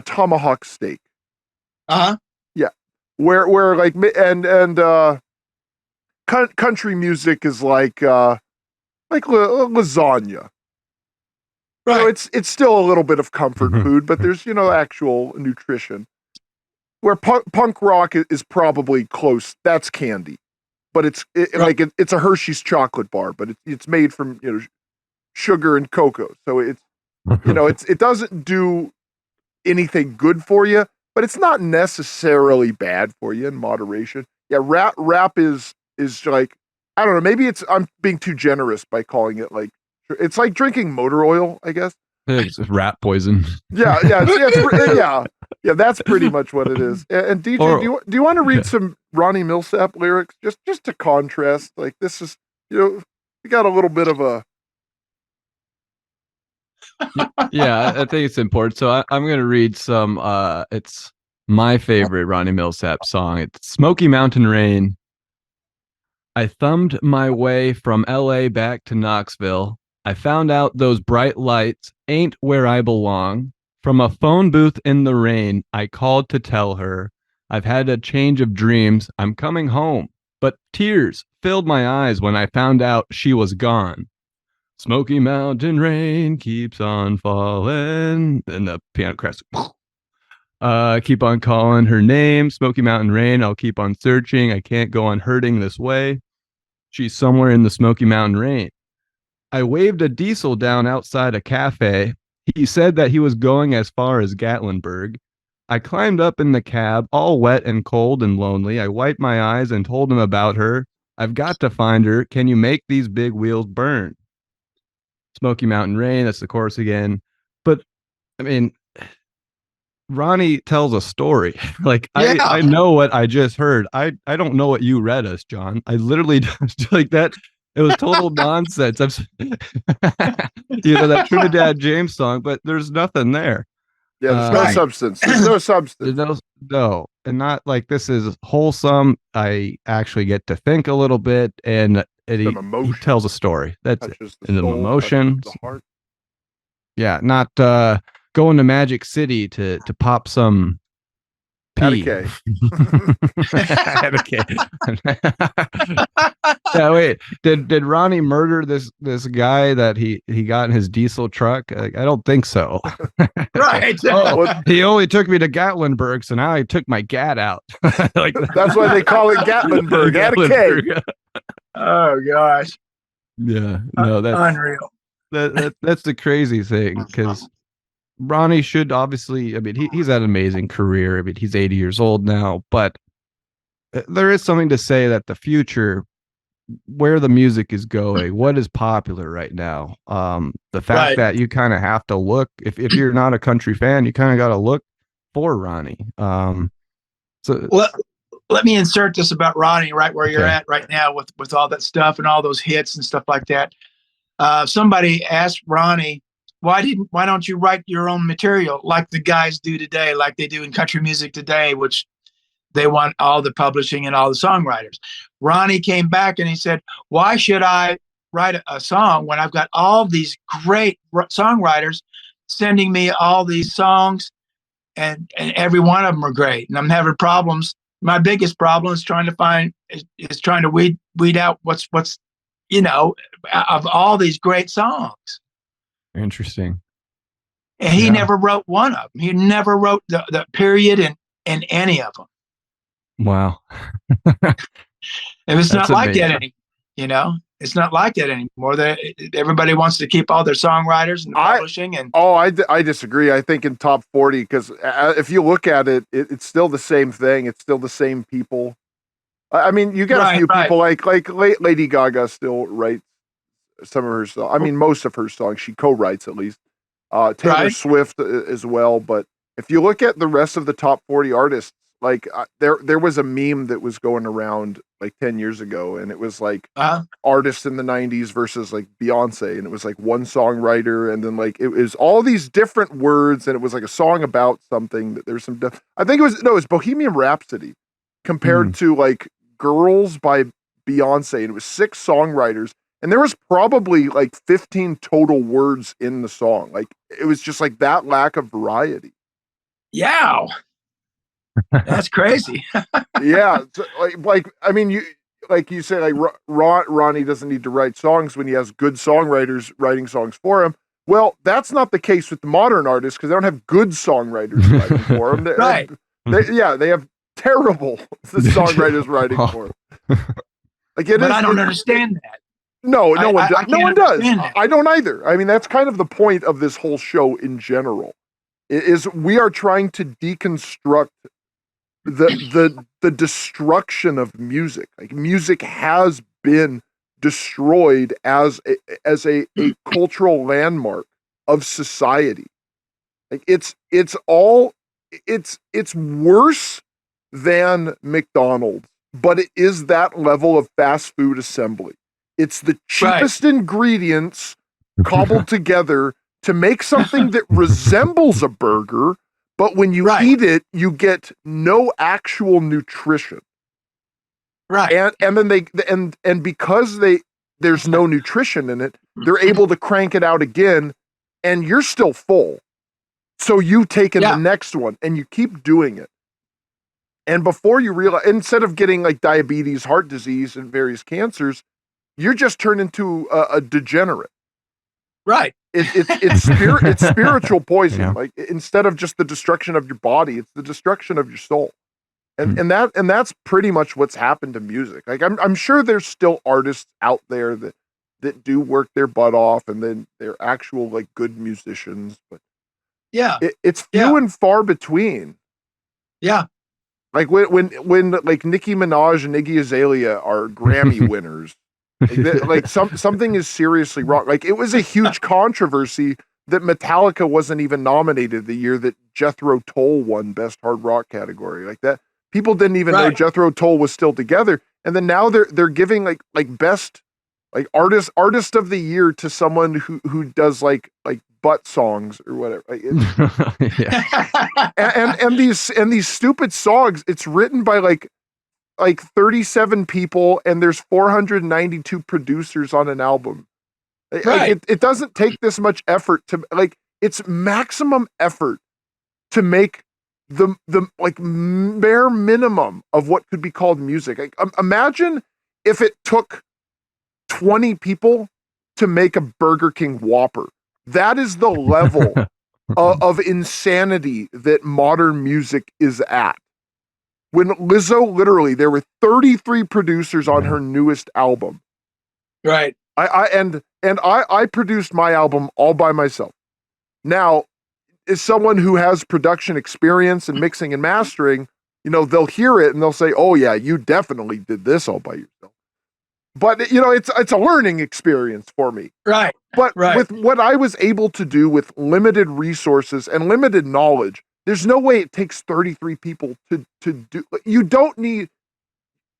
Speaker 3: tomahawk steak. Yeah, where like and country music is like lasagna. Right. So it's still a little bit of comfort food, but there's actual nutrition. Where punk rock is probably close. That's candy, but it's a Hershey's chocolate bar, but it's made from sugar and cocoa. So it's it doesn't do anything good for you, but it's not necessarily bad for you in moderation. Yeah, rap is like, I don't know, maybe I'm being too generous by calling it like, it's like drinking motor oil, I guess.
Speaker 2: It's rat poison.
Speaker 3: Yeah, that's pretty much what it is. And DJ, do you want to read some Ronnie Milsap lyrics just to contrast? Like this is, we got a little bit of a.
Speaker 2: Yeah, I think it's important. So I'm going to read some. It's my favorite Ronnie Milsap song. It's Smoky Mountain Rain. I thumbed my way from LA back to Knoxville. I found out those bright lights ain't where I belong. From a phone booth in the rain, I called to tell her I've had a change of dreams. I'm coming home. But tears filled my eyes when I found out she was gone. Smoky Mountain rain keeps on falling. And the piano cracks. Keep on calling her name. Smoky Mountain Rain. I'll keep on searching. I can't go on hurting this way. She's somewhere in the Smoky Mountain Rain. I waved a diesel down outside a cafe. He said that he was going as far as Gatlinburg. I climbed up in the cab, all wet and cold and lonely. I wiped my eyes and told him about her. I've got to find her. Can you make these big wheels burn? Smoky Mountain Rain. That's the chorus again. But I mean, Ronnie tells a story. Like I know what I just heard. I don't know what you read us, John. I literally like that. It was total nonsense. That Trinidad James song, but there's nothing there.
Speaker 3: Yeah, there's no substance. There's no substance.
Speaker 2: No, and not like this is wholesome. I actually get to think a little bit, and he tells a story. That's it. And the emotion. The heart. Yeah, not going to Magic City to pop some pee. Yeah, wait. Did Ronnie murder this guy that he got in his diesel truck? I don't think so.
Speaker 4: Right.
Speaker 2: He only took me to Gatlinburg, so now I took my gat out. Like
Speaker 3: that's why they call it Gatlinburg. Gatlinburg.
Speaker 4: Oh gosh.
Speaker 2: Yeah. No, that's
Speaker 4: unreal.
Speaker 2: That's the crazy thing, because Ronnie should obviously, I mean, he's had an amazing career. I mean, he's 80 years old now, but there is something to say that the future, where the music is going, what is popular right now. The fact that you kind of have to look, if you're not a country fan, you kind of got to look for Ronnie. So
Speaker 4: let me insert this about Ronnie right where you're at right now with all that stuff and all those hits and stuff like that. Somebody asked Ronnie, why don't you write your own material like the guys do today, like they do in country music today, which they want all the publishing and all the songwriters. Ronnie came back and he said, why should I write a song when I've got all these great songwriters sending me all these songs, and every one of them are great, and I'm having problems. My biggest problem is trying to weed out what's of all these great songs.
Speaker 2: Interesting.
Speaker 4: And he never wrote one of them. He never wrote the period in any of them.
Speaker 2: Wow.
Speaker 4: And it's not like that anymore. It's not like that anymore. Everybody wants to keep all their songwriters and publishing.
Speaker 3: I disagree. I think in top 40, because if you look at it, it's still the same thing. It's still the same people. I mean, you got a few people like Lady Gaga still writes some of her songs. I mean, most of her songs she co-writes at least. Taylor Swift as well. But if you look at the rest of the top 40 artists, like there was a meme that was going around like 10 years ago, and it was like artists in the 90s versus like Beyonce, and it was like one songwriter, and then like it was all these different words, and it was like a song about something that there's some I think it was Bohemian Rhapsody compared to like Girls by Beyonce, and it was 6 songwriters, and there was probably like 15 total words in the song. Like it was just like that lack of variety.
Speaker 4: Yeah. That's crazy.
Speaker 3: Yeah, so like I mean, you say like Ronnie doesn't need to write songs when he has good songwriters writing songs for him. Well, that's not the case with the modern artists, because they don't have good songwriters writing for them. They have terrible songwriters writing for them.
Speaker 4: But I don't understand that.
Speaker 3: No one does.
Speaker 4: That.
Speaker 3: I don't either. I mean, that's kind of the point of this whole show in general. Is we are trying to deconstruct the destruction of music. Like music has been destroyed as a cultural landmark of society. Like it's worse than McDonald's, but it is that level of fast food assembly. It's the cheapest ingredients cobbled together to make something that resembles a burger, but when you eat it, you get no actual nutrition.
Speaker 4: Right.
Speaker 3: And then and because there's no nutrition in it, they're able to crank it out again, and you're still full. So you've taken the next one, and you keep doing it. And before you realize, instead of getting like diabetes, heart disease, and various cancers, you're just turned into a degenerate.
Speaker 4: Right.
Speaker 3: it's spiritual poison.
Speaker 2: Yeah.
Speaker 3: Like, instead of just the destruction of your body, it's the destruction of your soul. And that's pretty much what's happened to music. Like, I'm sure there's still artists out there that do work their butt off, and then they're actual like good musicians, but
Speaker 4: Yeah.
Speaker 3: it's few and far between.
Speaker 4: Yeah.
Speaker 3: Like when like Nicki Minaj and Iggy Azalea are Grammy winners, like something is seriously wrong. Like, it was a huge controversy that Metallica wasn't even nominated the year that Jethro Tull won Best Hard Rock category. Like, that, people didn't even know Jethro Tull was still together, and then now they're giving like best like artist of the year to someone who does like butt songs or whatever. Like, and these stupid songs, it's written by like 37 people, and there's 492 producers on an album. Like, it doesn't take this much effort to, like, it's maximum effort to make the like bare minimum of what could be called music. Like, imagine if it took 20 people to make a Burger King Whopper. That is the level of insanity that modern music is at. When Lizzo, literally, there were 33 producers on her newest album.
Speaker 4: Right.
Speaker 3: I produced my album all by myself. Now, as someone who has production experience and mixing and mastering, they'll hear it and they'll say, "Oh yeah, you definitely did this all by yourself." But it's a learning experience for me.
Speaker 4: Right.
Speaker 3: But with what I was able to do with limited resources and limited knowledge, there's no way it takes 33 people to do. You don't need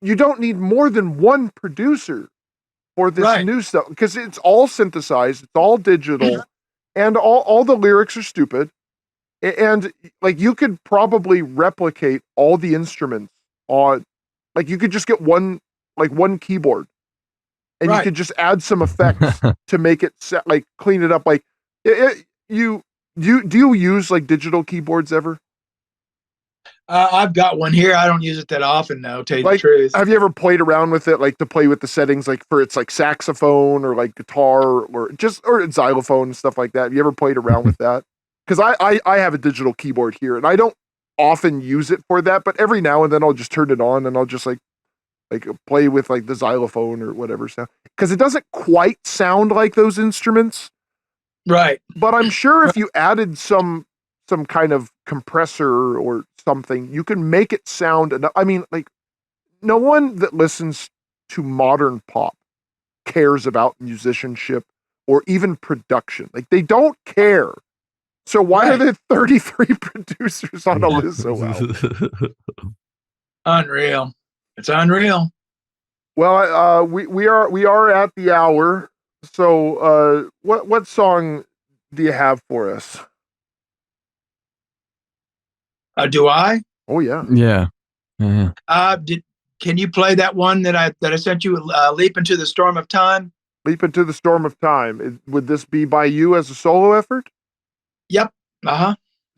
Speaker 3: more than one producer for this new stuff, because it's all synthesized, it's all digital, and all the lyrics are stupid. And like, you could probably replicate all the instruments on, like, you could just get one keyboard, and you could just add some effects to make it like clean it up. Like, do you use like digital keyboards ever?
Speaker 4: I've got one here. I don't use it that often, though, tell you the truth.
Speaker 3: Have you ever played around with it, like to play with the settings, like for it's like saxophone or like guitar or xylophone and stuff like that? Have you ever played around with that? Because I have a digital keyboard here, and I don't often use it for that, but every now and then I'll just turn it on and I'll just like play with like the xylophone or whatever sound, because it doesn't quite sound like those instruments.
Speaker 4: Right.
Speaker 3: But I'm sure if you added some kind of compressor or something, you can make it sound enough. I mean, like, no one that listens to modern pop cares about musicianship or even production. Like, they don't care. So why are there 33 producers on a Lizzo album?
Speaker 4: Unreal. It's unreal.
Speaker 3: Well, we are at the hour. So what song do you have for us?
Speaker 4: Do I?
Speaker 3: Oh yeah.
Speaker 2: Yeah.
Speaker 4: Can you play that one that I sent you? Leap into the Storm of Time.
Speaker 3: Leap into the Storm of Time. Would this be by you as a solo effort?
Speaker 4: Yep.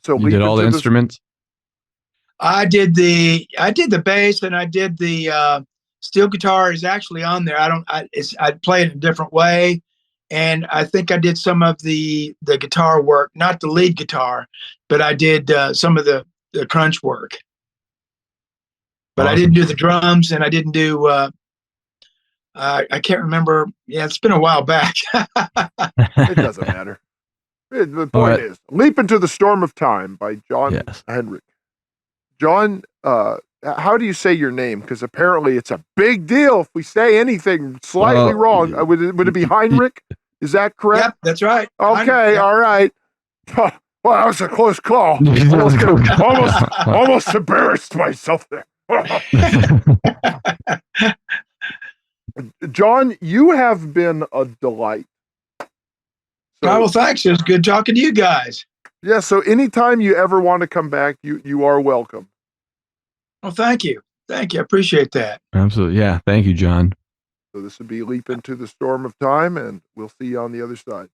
Speaker 3: So
Speaker 2: you did all the instruments.
Speaker 4: I did the bass, and I did the steel guitar is actually on there. I play it a different way, and I think I did some of the guitar work, not the lead guitar, but I did some of the crunch work. But I didn't do the drums, and I didn't do. I can't remember. Yeah, it's been a while back.
Speaker 3: It doesn't matter. The point is, Leap into the Storm of Time by John Heinrich. John, how do you say your name? Because apparently it's a big deal if we say anything slightly wrong. Would it be Heinrich? Is that correct?
Speaker 4: Yep, that's right.
Speaker 3: Okay, Heinrich, all right. Well, that was a close call. Almost embarrassed myself there. John, you have been a delight.
Speaker 4: Well, thanks. It was good talking to you guys.
Speaker 3: Yeah, so anytime you ever want to come back, you are welcome.
Speaker 4: Well, thank you. Thank you. I appreciate that.
Speaker 2: Absolutely. Yeah. Thank you, John.
Speaker 3: So this would be Leap into the Storm of Time, and we'll see you on the other side.